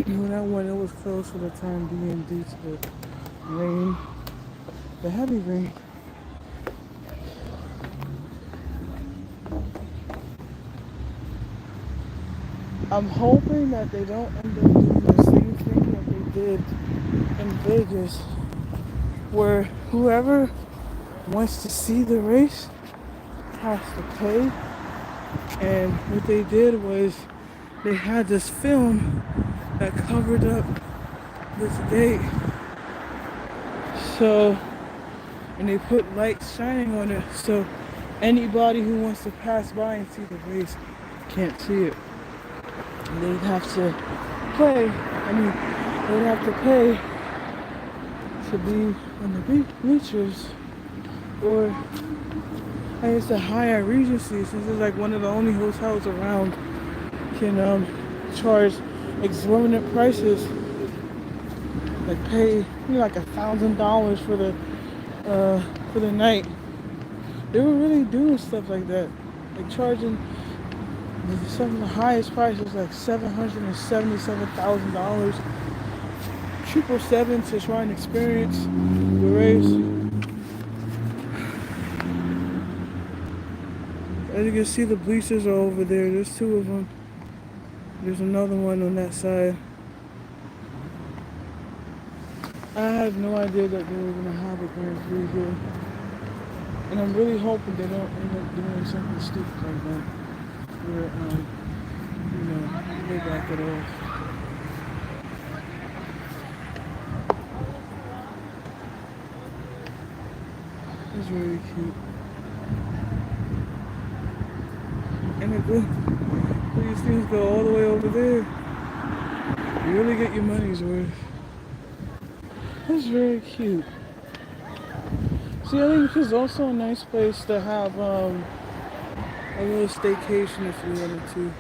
When I went, it was closed for the time being due to the rain. The heavy rain. I'm hoping that they don't end up doing the same thing that they did in Vegas, where whoever wants to see the race has to pay. And what they did was they had this film that covered up this gate. So, and they put lights shining on it, so anybody who wants to pass by and see the race can't see it. And they'd have to they'd have to pay to be on the bleachers, or I guess the Hyatt Regency, since it's like one of the only hotels around, can charge exorbitant prices, like pay like $1,000 for the night. They were really doing stuff like that, like charging some of the highest prices, like $777,000, 777 to try and experience the race. As you can see, the bleachers are over there. There's 2 of them. There's another one on that side. I had no idea that they were gonna have a Grand Prix here, and I'm really hoping they don't end up doing something stupid like that, where they back it off. It's really cute, and these things go all the way over there. You really get your money's worth. It's very cute. See, I think this is also a nice place to have a little staycation if you wanted to.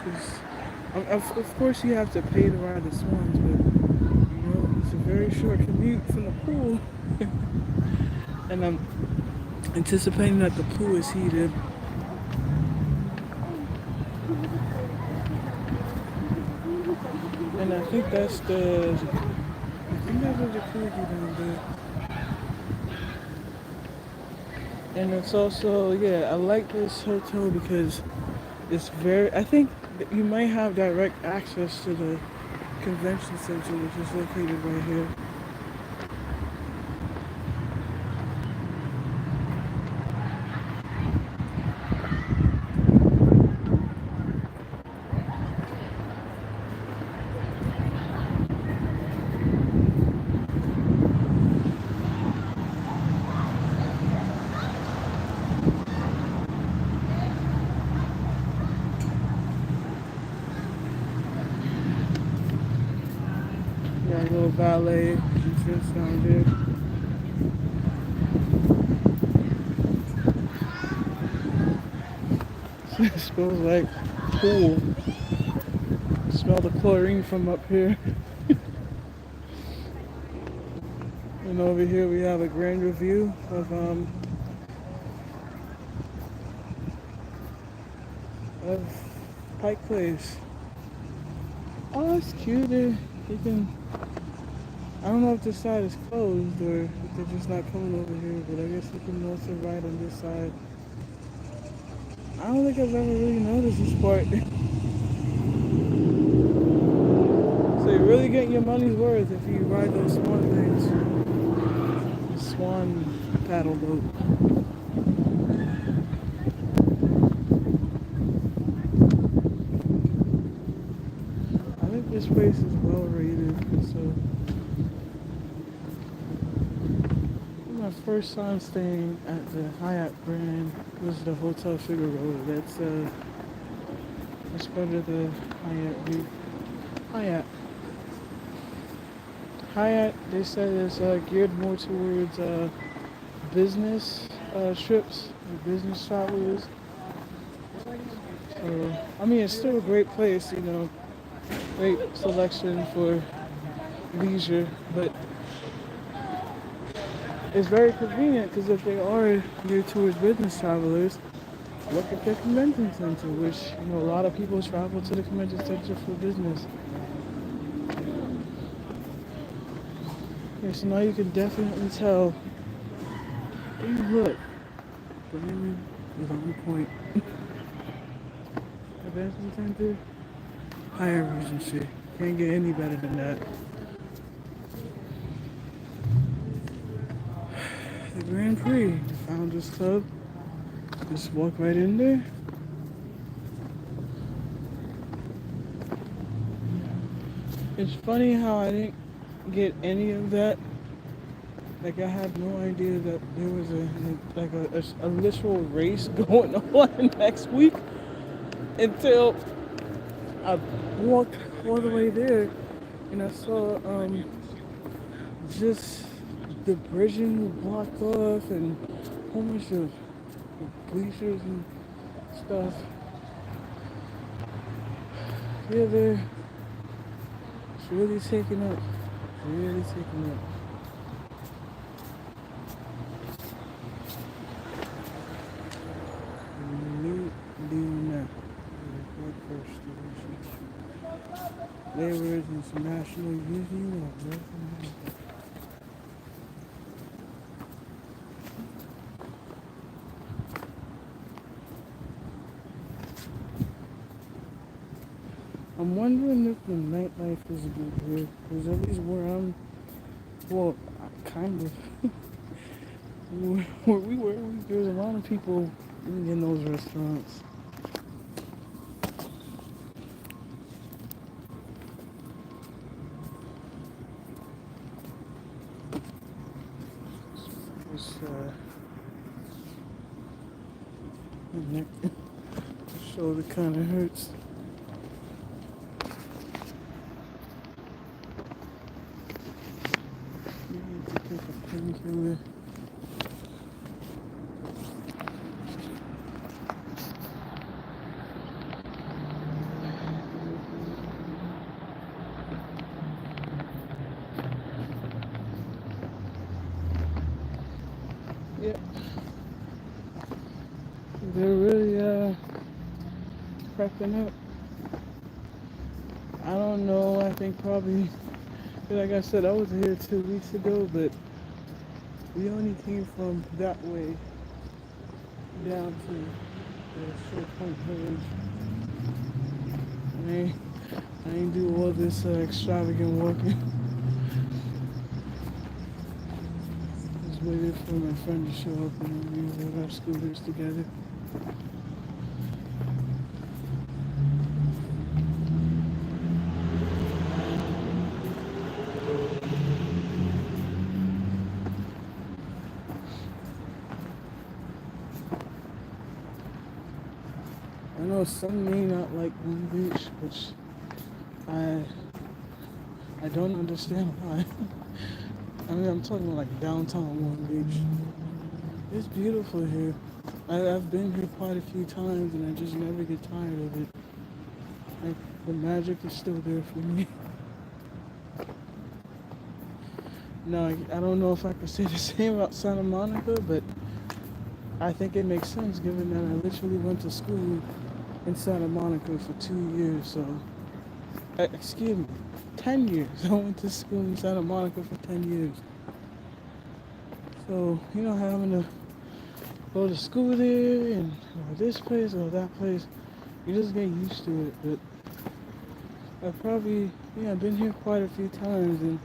Because, of course, you have to pay to ride the swans, but it's a very short commute from the pool. And I'm anticipating that the pool is heated. And I think that's the jacuzzi down there. And it's also, I like this hotel because it's I think that you might have direct access to the convention center, which is located right here. Got a little valet entrance down there. It smells like pool. Smell the chlorine from up here. And over here we have a grander view of Pike Place. Oh, it's cute. You can. I don't know if this side is closed or if they're just not coming over here, but I guess you can also ride on this side. I don't think I've ever really noticed this part. So you're really getting your money's worth if you ride those swan things. Swan paddle boat. I think this place is well rated, so my first time staying at the Hyatt brand was the Hotel Figaro. That's part of the Hyatt group. Hyatt, they said is geared more towards business trips, business travelers. So, I mean, it's still a great place, great selection for leisure, but it's very convenient because if they are geared towards business travelers, look at the convention center, which, a lot of people travel to the convention center for business. Okay, so now you can definitely tell. Hey, look, the women is on point. Convention center, Hyatt Regency. Can't get any better than that. The Grand Prix, the Founders Club. Just walk right in there. It's funny how I didn't get any of that. Like, I had no idea that there was a literal race going on next week until I walked all the way there and I saw just the bridging blocked off and a whole bunch of bleachers and stuff. Yeah, it's really taking up. Really taking up. Laborers International Union of North America. I'm wondering if the nightlife is good here, because at least where I'm, well, kind of, where we were, there's a lot of people eating in those restaurants. This neck, shoulder kind of hurts. You need to take a painkiller. Yep, they're really prepping up. I don't know. I think probably, like I said, I was here 2 weeks ago, but we only came from that way down to the Short Point Village. I ain't do all this extravagant walking. Just waited for my friend to show up and then we rode our scooters together. I know some may not like Long Beach, which I don't understand why. I mean, I'm talking about like downtown Long Beach. It's beautiful here. I've been here quite a few times and I just never get tired of it. Like, the magic is still there for me. Now, I don't know if I could say the same about Santa Monica, but I think it makes sense given that I literally went to school in Santa Monica for 2 years, so, excuse me, 10 years. I went to school in Santa Monica for 10 years. So, having to go to school there and or this place or that place, you just get used to it. But I've been here quite a few times and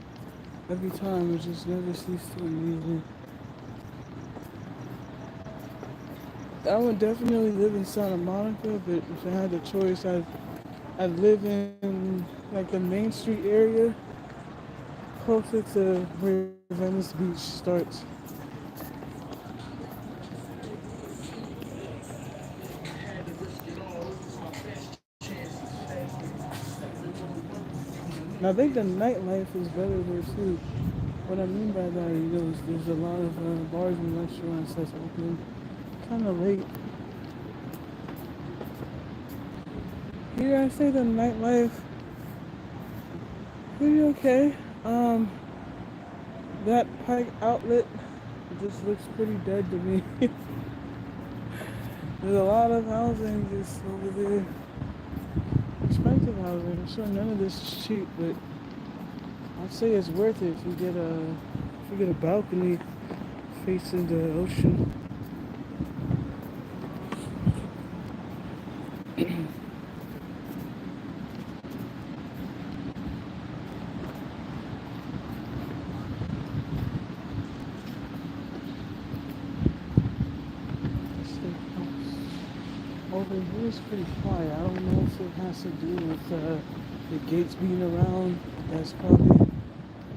every time it just never ceased to amaze me. I would definitely live in Santa Monica, but if I had the choice, I'd live in like the Main Street area, closer to where Venice Beach starts. And I think the nightlife is better there too. What I mean by that is there's a lot of bars and restaurants that's open kind of late. Here I say the nightlife pretty okay. That Pike outlet just looks pretty dead to me. There's a lot of housing just over there. Expensive housing. I'm sure none of this is cheap, but I'd say it's worth it if you get a balcony facing the ocean. Over here is pretty quiet. I don't know if it has to do with the gates being around. That's probably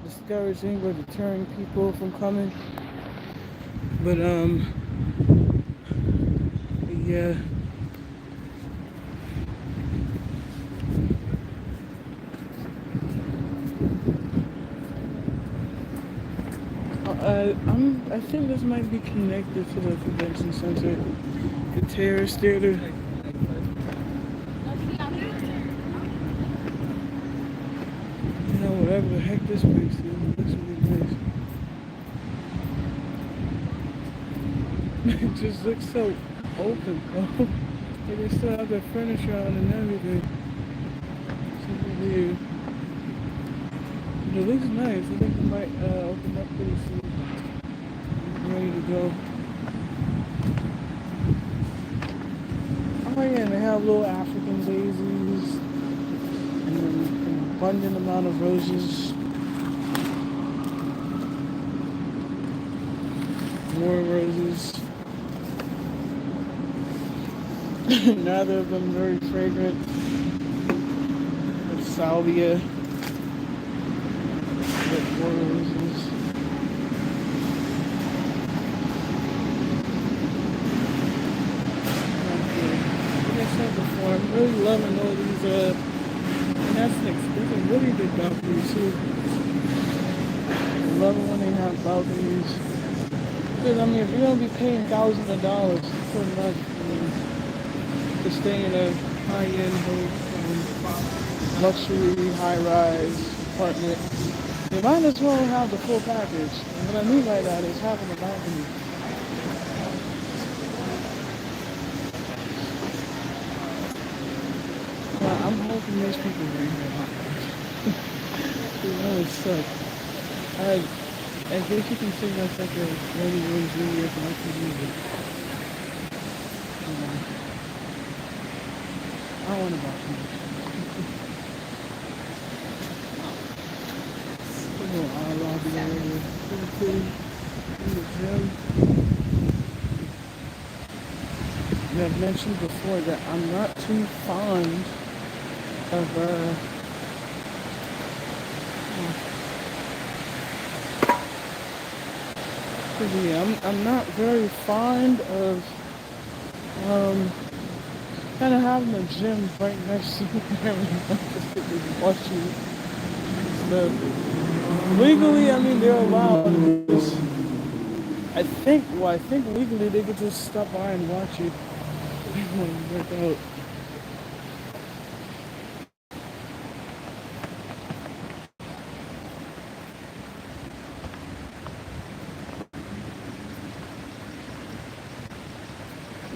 discouraging or deterring people from coming. But yeah. I think this might be connected to the convention center, the Terrace Theater. Whatever the heck this place is, it looks really nice. It just looks so open, though. Like they still have their furniture out and everything. It's weird. But it looks nice. I think it might open up pretty soon. I'm ready to go. Oh yeah, and they have little African daisies. abundant amount of roses. More roses. Neither of them very fragrant. With salvia. With more roses. Like I said before, I'm really loving all these, and that's a really big balcony too. I love it when they have balconies. Because, I mean, if you're going to be paying thousands of dollars pretty much, to stay in a high-end luxury high-rise apartment, you might as well have the full package. And what I mean by that is having a balcony. Well, I'm hoping these people bring their balconies. It really sucks. I guess you can say that's like a really, really junior collective music. I want to buy some. A little eye lobby area. Pretty pretty. In the gym. And I've mentioned before that I'm not too fond of yeah, I'm not very fond of kind of having a gym right next to where everyone watching stuff. Legally, I mean they're allowed. I think legally they could just stop by and watch you work out.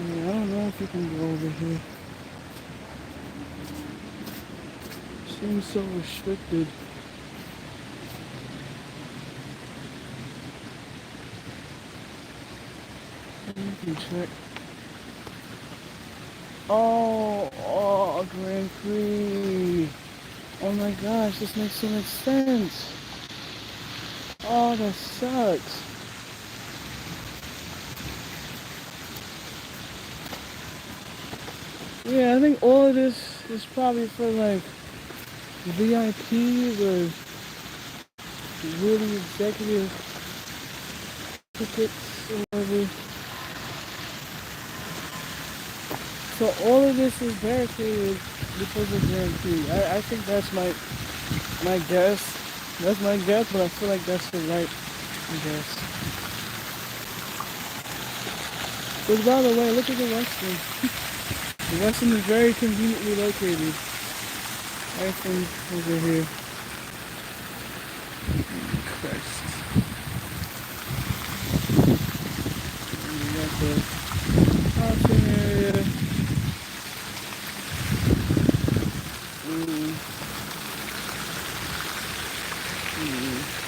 Yeah, I don't know if you can go over here. Seems so restricted. You can check. Oh, Grand Prix. Oh my gosh, this makes so much sense. Oh, that sucks. Yeah, I think all of this is probably for like VIPs or really executive tickets or whatever. So all of this is barricaded because of Grand Prix. I think that's my guess. That's my guess, but I feel like that's the right guess. But by the way, look at the Western. The Western is very conveniently located. Right from over here. Christ. And you got the housing area.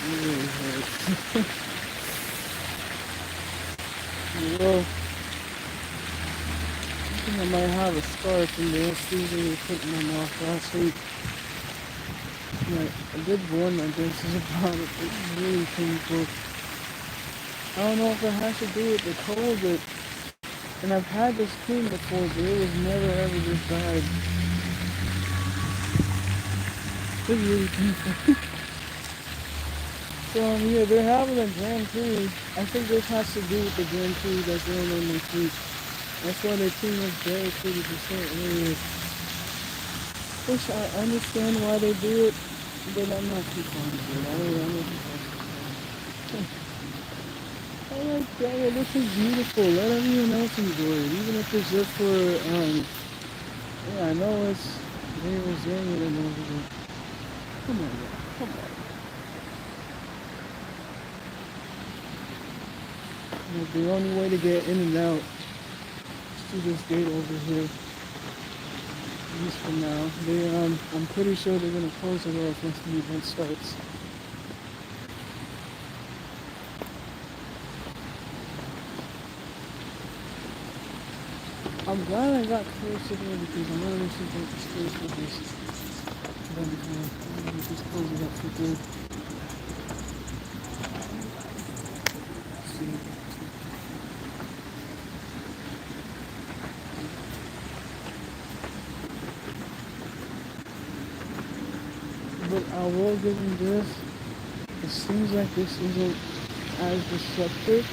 Really hurt. Well, I think I might have a scar from the anesthesia we put in my mouth last week. Like, I did warn my dentist about it. It's really painful. I don't know if it has to do with the cold, but and I've had this pain before, but it was never ever this bad. It's really painful. So yeah, they're having a Grand Prix. I think this has to do with the Grand Prix that's going on next week. That's why they pretty much barricaded the certain areas. Which I understand why they do it, but I'm not too fond of it. I'm not too fond of it. I like that. Yeah, this is beautiful. Let everyone else enjoy it, even if it's just for yeah, I know it's very resilient and everything. Come on, man. Come on. Like, the only way to get in and out is through this gate over here. At least for now. I'm pretty sure they're gonna close it off once the event starts. I'm glad I got close to there because I'm gonna see what the space with this. Let me just close it up for good. See. But I will give him this. It seems like this isn't as disruptive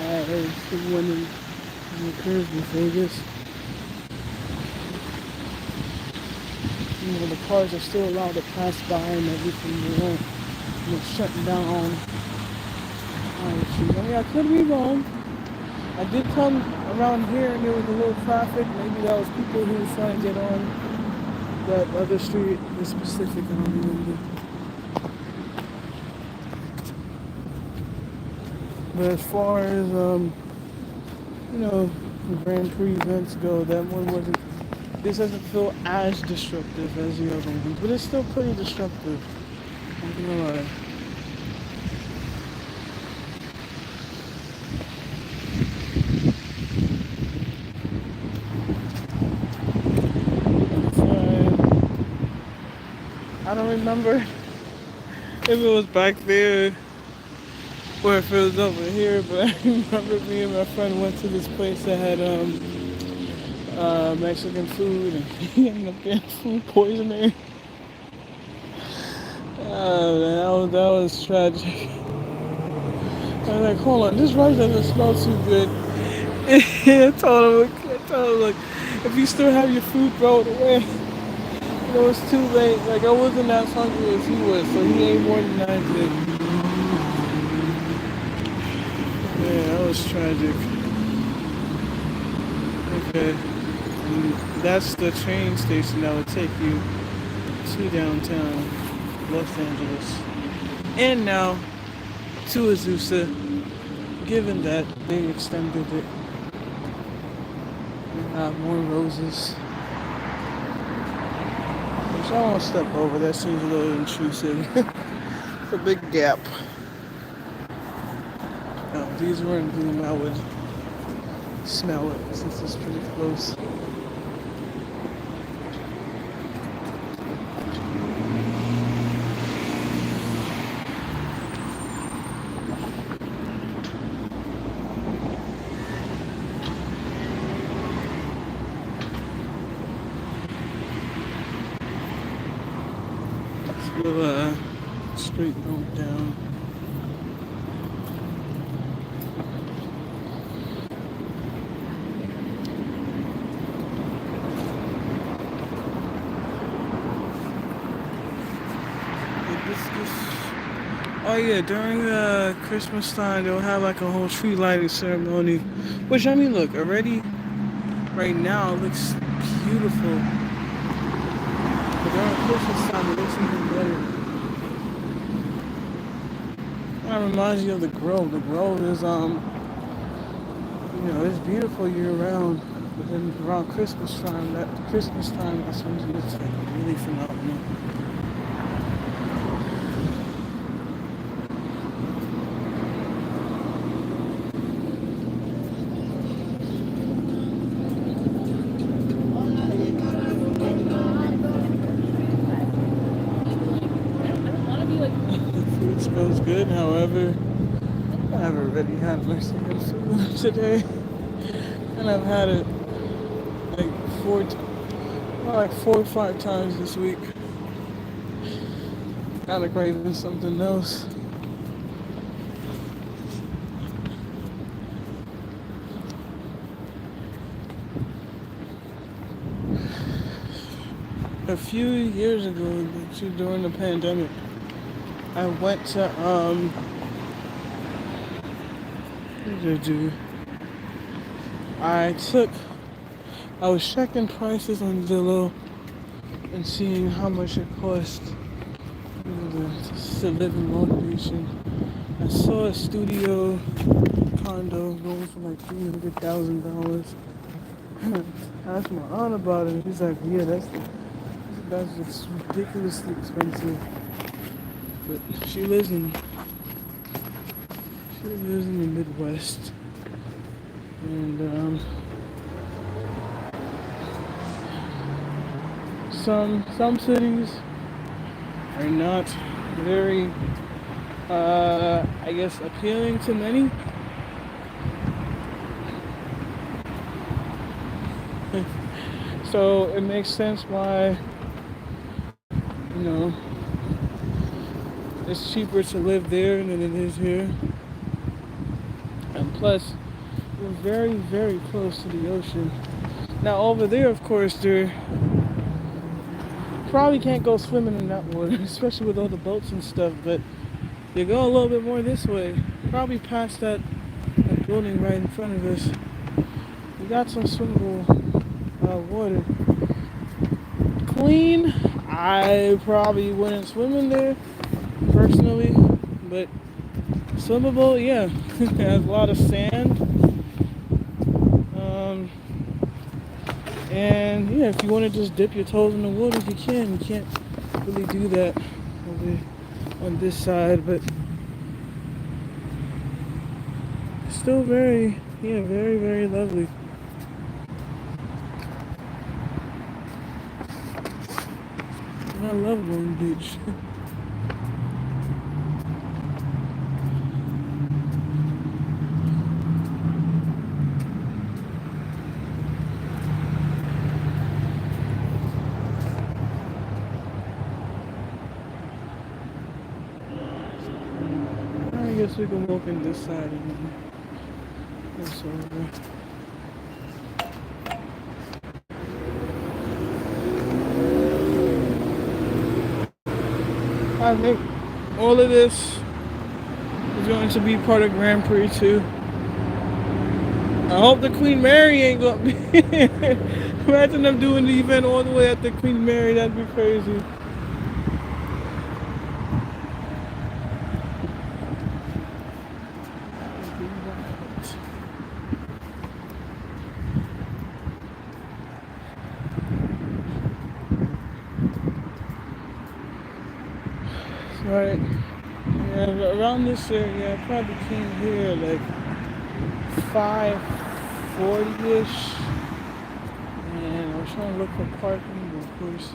as the one in occurs in Vegas. You know, the cars are still allowed to pass by and everything. They won't, shut down. I mean, I could be wrong. I did come around here and there was a little traffic. Maybe that was people who were trying to get on that other street, the specific, I don't remember. But as far as, the Grand Prix events go, that one wasn't, this doesn't feel as disruptive as the other one, but it's still pretty disruptive. I'm not gonna lie. I don't remember if it was back there or if it was over here, but I remember me and my friend went to this place that had Mexican food and he ended up getting food poisoning. That was tragic. I was like, hold on, this rice doesn't smell too good. I told him, like, if you still have your food, throw it away. It was too late. Like, I wasn't as hungry as he was, so he ate more than I did. Yeah, that was tragic. Okay. And that's the train station that would take you to downtown Los Angeles. And now to Azusa, given that they extended it. We have more roses. Which I won't step over, that seems a little intrusive. It's a big gap. Now, if these were in bloom, I would smell it since it's pretty close. Little straight note down. Oh yeah, during Christmas time they'll have like a whole tree lighting ceremony. Which I mean, look, already right now it looks beautiful. But during Christmas time, it looks even better. That reminds you of the Grove. The Grove is, it's beautiful year round. But then around Christmas time, that's when it looks like really phenomenal. Food smells good, however, I've already had Mexican food today, and I've had it like 4 or 5 times this week. Kinda craving something else. A few years ago, during the pandemic, I went to, what did I do? I was checking prices on Zillow and seeing how much it cost to live in Long Beach. And I saw a studio condo going for like $300,000. I asked my aunt about it, and she's like, yeah, that's ridiculously expensive. But she lives in the Midwest, and Some cities are not very, I guess, appealing to many. So it makes sense why, you know, it's cheaper to live there than it is here. And plus, we're very, very close to the ocean. Now over there, of course, there probably can't go swimming in that water, especially with all the boats and stuff. But you go a little bit more this way, probably past that building right in front of us. We got some swimmable water. Clean, I probably wouldn't swim in there personally, but swimmable, yeah. It has a lot of sand. And yeah, if you want to just dip your toes in the water, you can. You can't really do that over on this side, but still very, yeah, very, very lovely. And I love Long Beach. I guess we can walk in this side and then it's over. I think all of this is going to be part of Grand Prix too. I hope the Queen Mary ain't gonna be. Imagine them doing the event all the way at the Queen Mary. That'd be crazy. Right. Yeah, around this area, I probably came here like 5:40ish, and I was trying to look for parking, but of course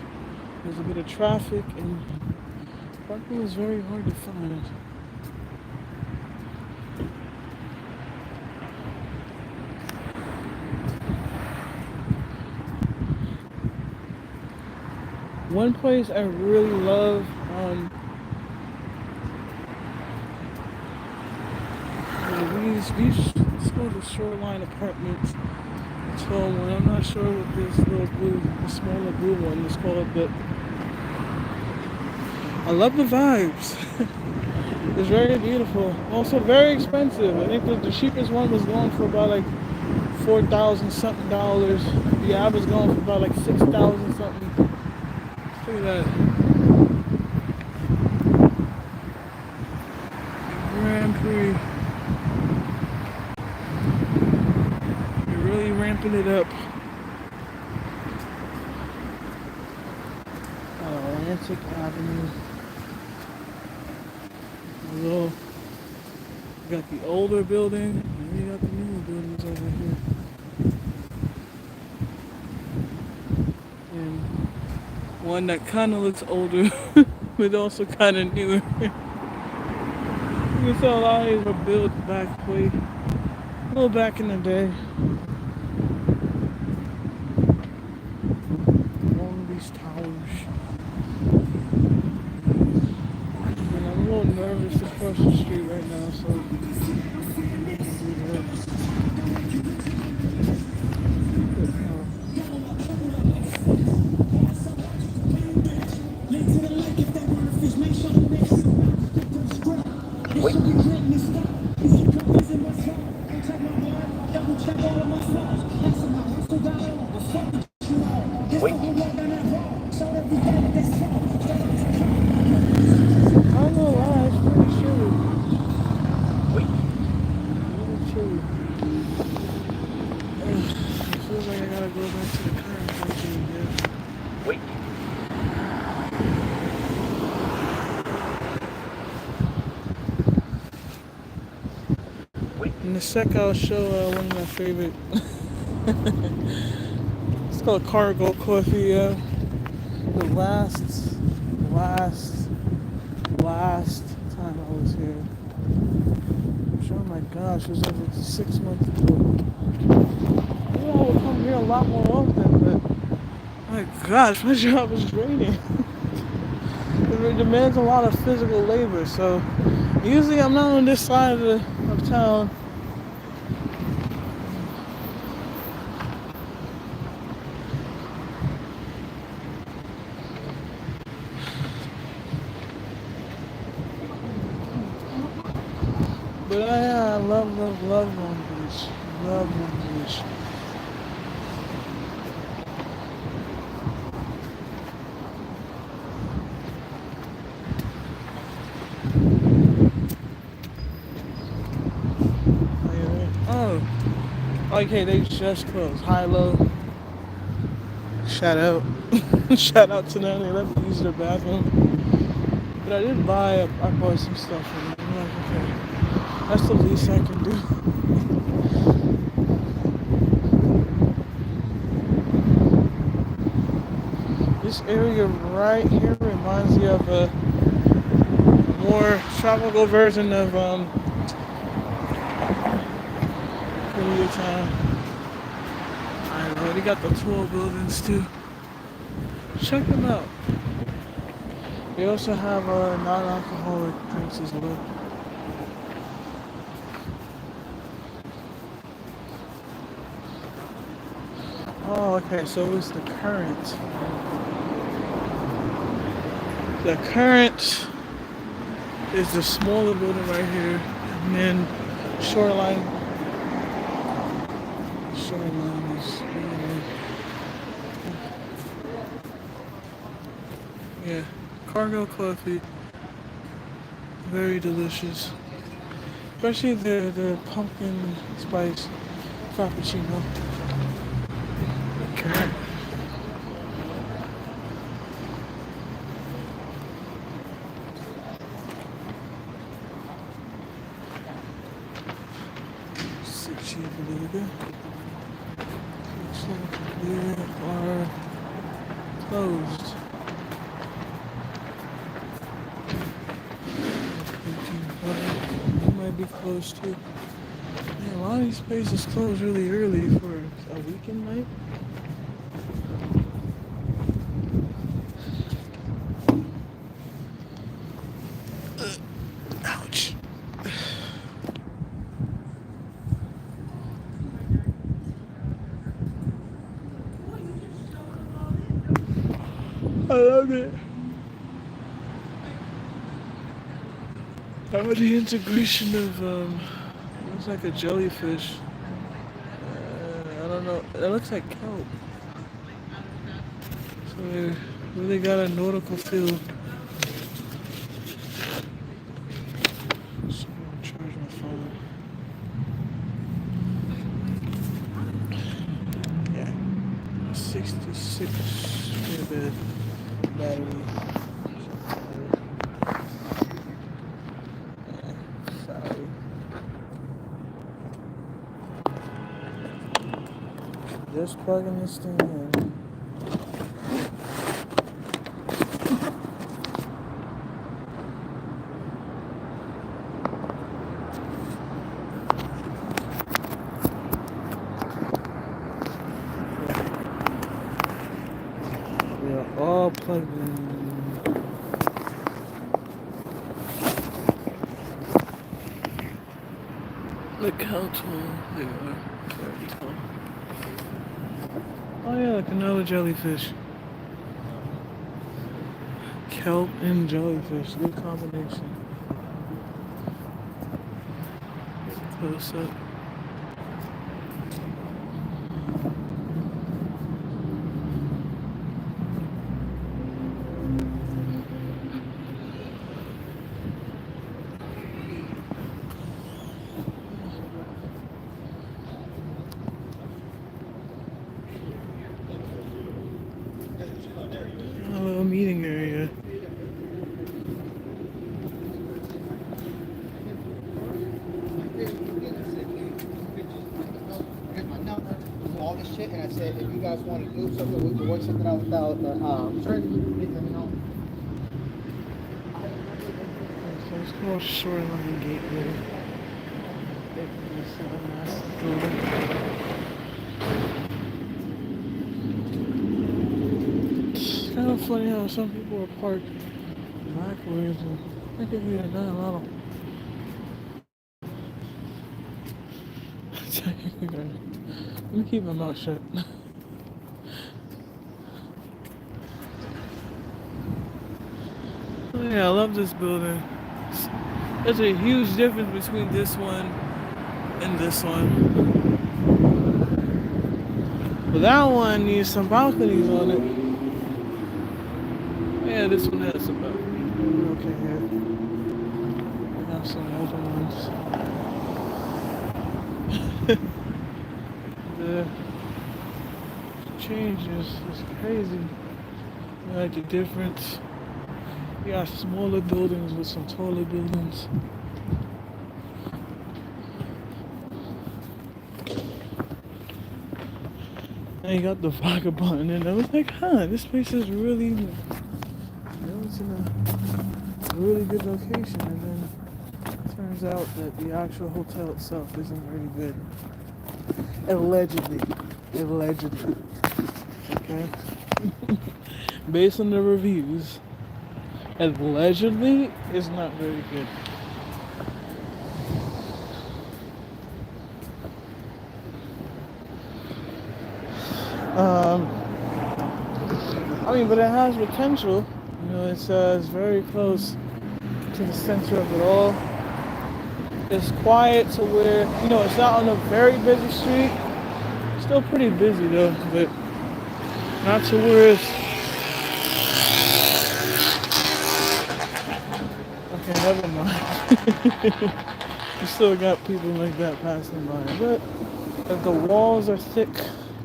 there's a bit of traffic, and parking is very hard to find. One place I really love, these it's called the Shoreline Apartments. Tall one. I'm not sure what this little blue, the smaller blue one is called, but I love the vibes. It's very beautiful. Also very expensive. I think the cheapest one was going for about like $4,000 something dollars. The average going for about like 6,000 something. Look at that. Grand Prix. You're really ramping it up. Atlantic Avenue. Although you got the older building and you got the newer buildings over here. And one that kind of looks older, but also kind of newer. You can tell a lot of these were built back way, a little back in the day. Along these towers. And I'm a little nervous to cross the street right now, so. In a sec, I'll show one of my favorite. It's called Cargo Coffee. The last time I was here. Oh my gosh, it was over 6 months ago. Maybe I would come here a lot more often, but my gosh, my job is draining. It demands a lot of physical labor, so usually I'm not on this side of town. But I love Long Beach. Love Long Beach. Oh, okay, they just closed. High Low. Shout out. Shout out to them. They let me use their bathroom. But I bought some stuff from them. I'm like, okay, that's the least I can do. This area right here reminds me of a more tropical version of Koreatown. I know they got the tall buildings too. Check them out. They also have non-alcoholic drinks as well. Oh, okay, so it was the Current. The Current is the smaller building right here, and then Shoreline is, yeah, Cargo coffee, very delicious. Especially the pumpkin spice frappuccino. Okay. Six years later, looks like they are closed. They might be closed too. Man, a lot of these places close really early for a weekend night. Ouch. I love it. How about the integration of looks like a jellyfish. I don't know. It looks like kelp. So they really got a nautical feel. So I'm gonna charge my phone. Yeah, 66 gigabyte battery. Sorry. Just plugging this thing in. We are all plugged in. Look how tall they are. Very tall. Oh yeah, like another jellyfish. Kelp and jellyfish, good combination. Close up. A little meeting area. all this shit, and I said, if you guys want to do something, we can work something out without the attorney. Please let me know. So let's go shoreline gateway. It's kind of funny how some people are parked backwards and I think we have done a lot of. Let me keep my mouth shut. Yeah, I love this building. There's a huge difference between this one and this one. But that one needs some balconies on it. Yeah, this one has some balconies. Okay, here. We have some other ones. The changes is crazy. Like the difference. You got smaller buildings with some taller buildings. And you got the Vagabond, and I was like, this place is really, it's in a really good location. And then it turns out that the actual hotel itself isn't very good. Allegedly. Okay? Based on the reviews, allegedly is not very good. But it has potential. It's very close to the center of it all. It's quiet to where, it's not on a very busy street. Still pretty busy though, but not to where it's... Okay, never mind. You still got people like that passing by, but if the walls are thick,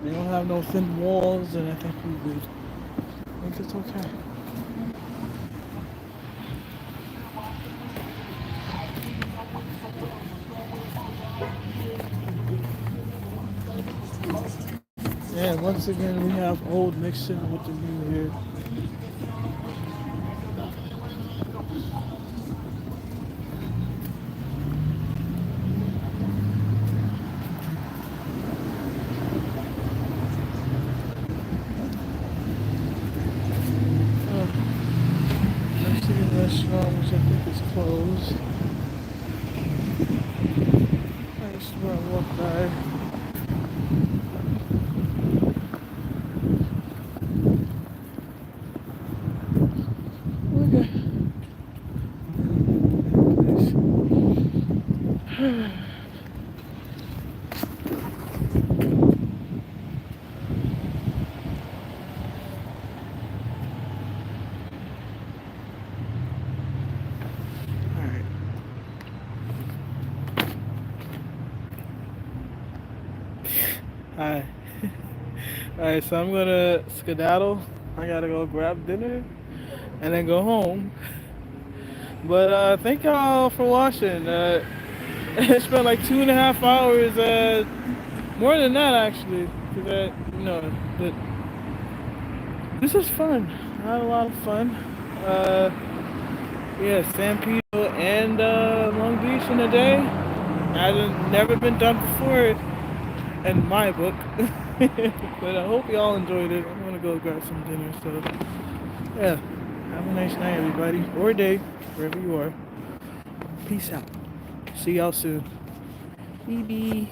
they don't have no thin walls, and I think we're good. I think it's okay. And once again, we have old mixed in with the new here. Mexican restaurant, which I think is closed. Nice where I walk by. Hi. Alright, so I'm gonna skedaddle. I gotta go grab dinner and then go home. But thank y'all for watching. It spent like 2.5 hours, more than that actually. But this is fun. I had a lot of fun. San Pedro and Long Beach in a day. Hasn't never been done before in my book. But I hope y'all enjoyed it. I'm gonna go grab some dinner. So yeah, have a nice night, everybody, or day, wherever you are. Peace out. See y'all soon. Bye.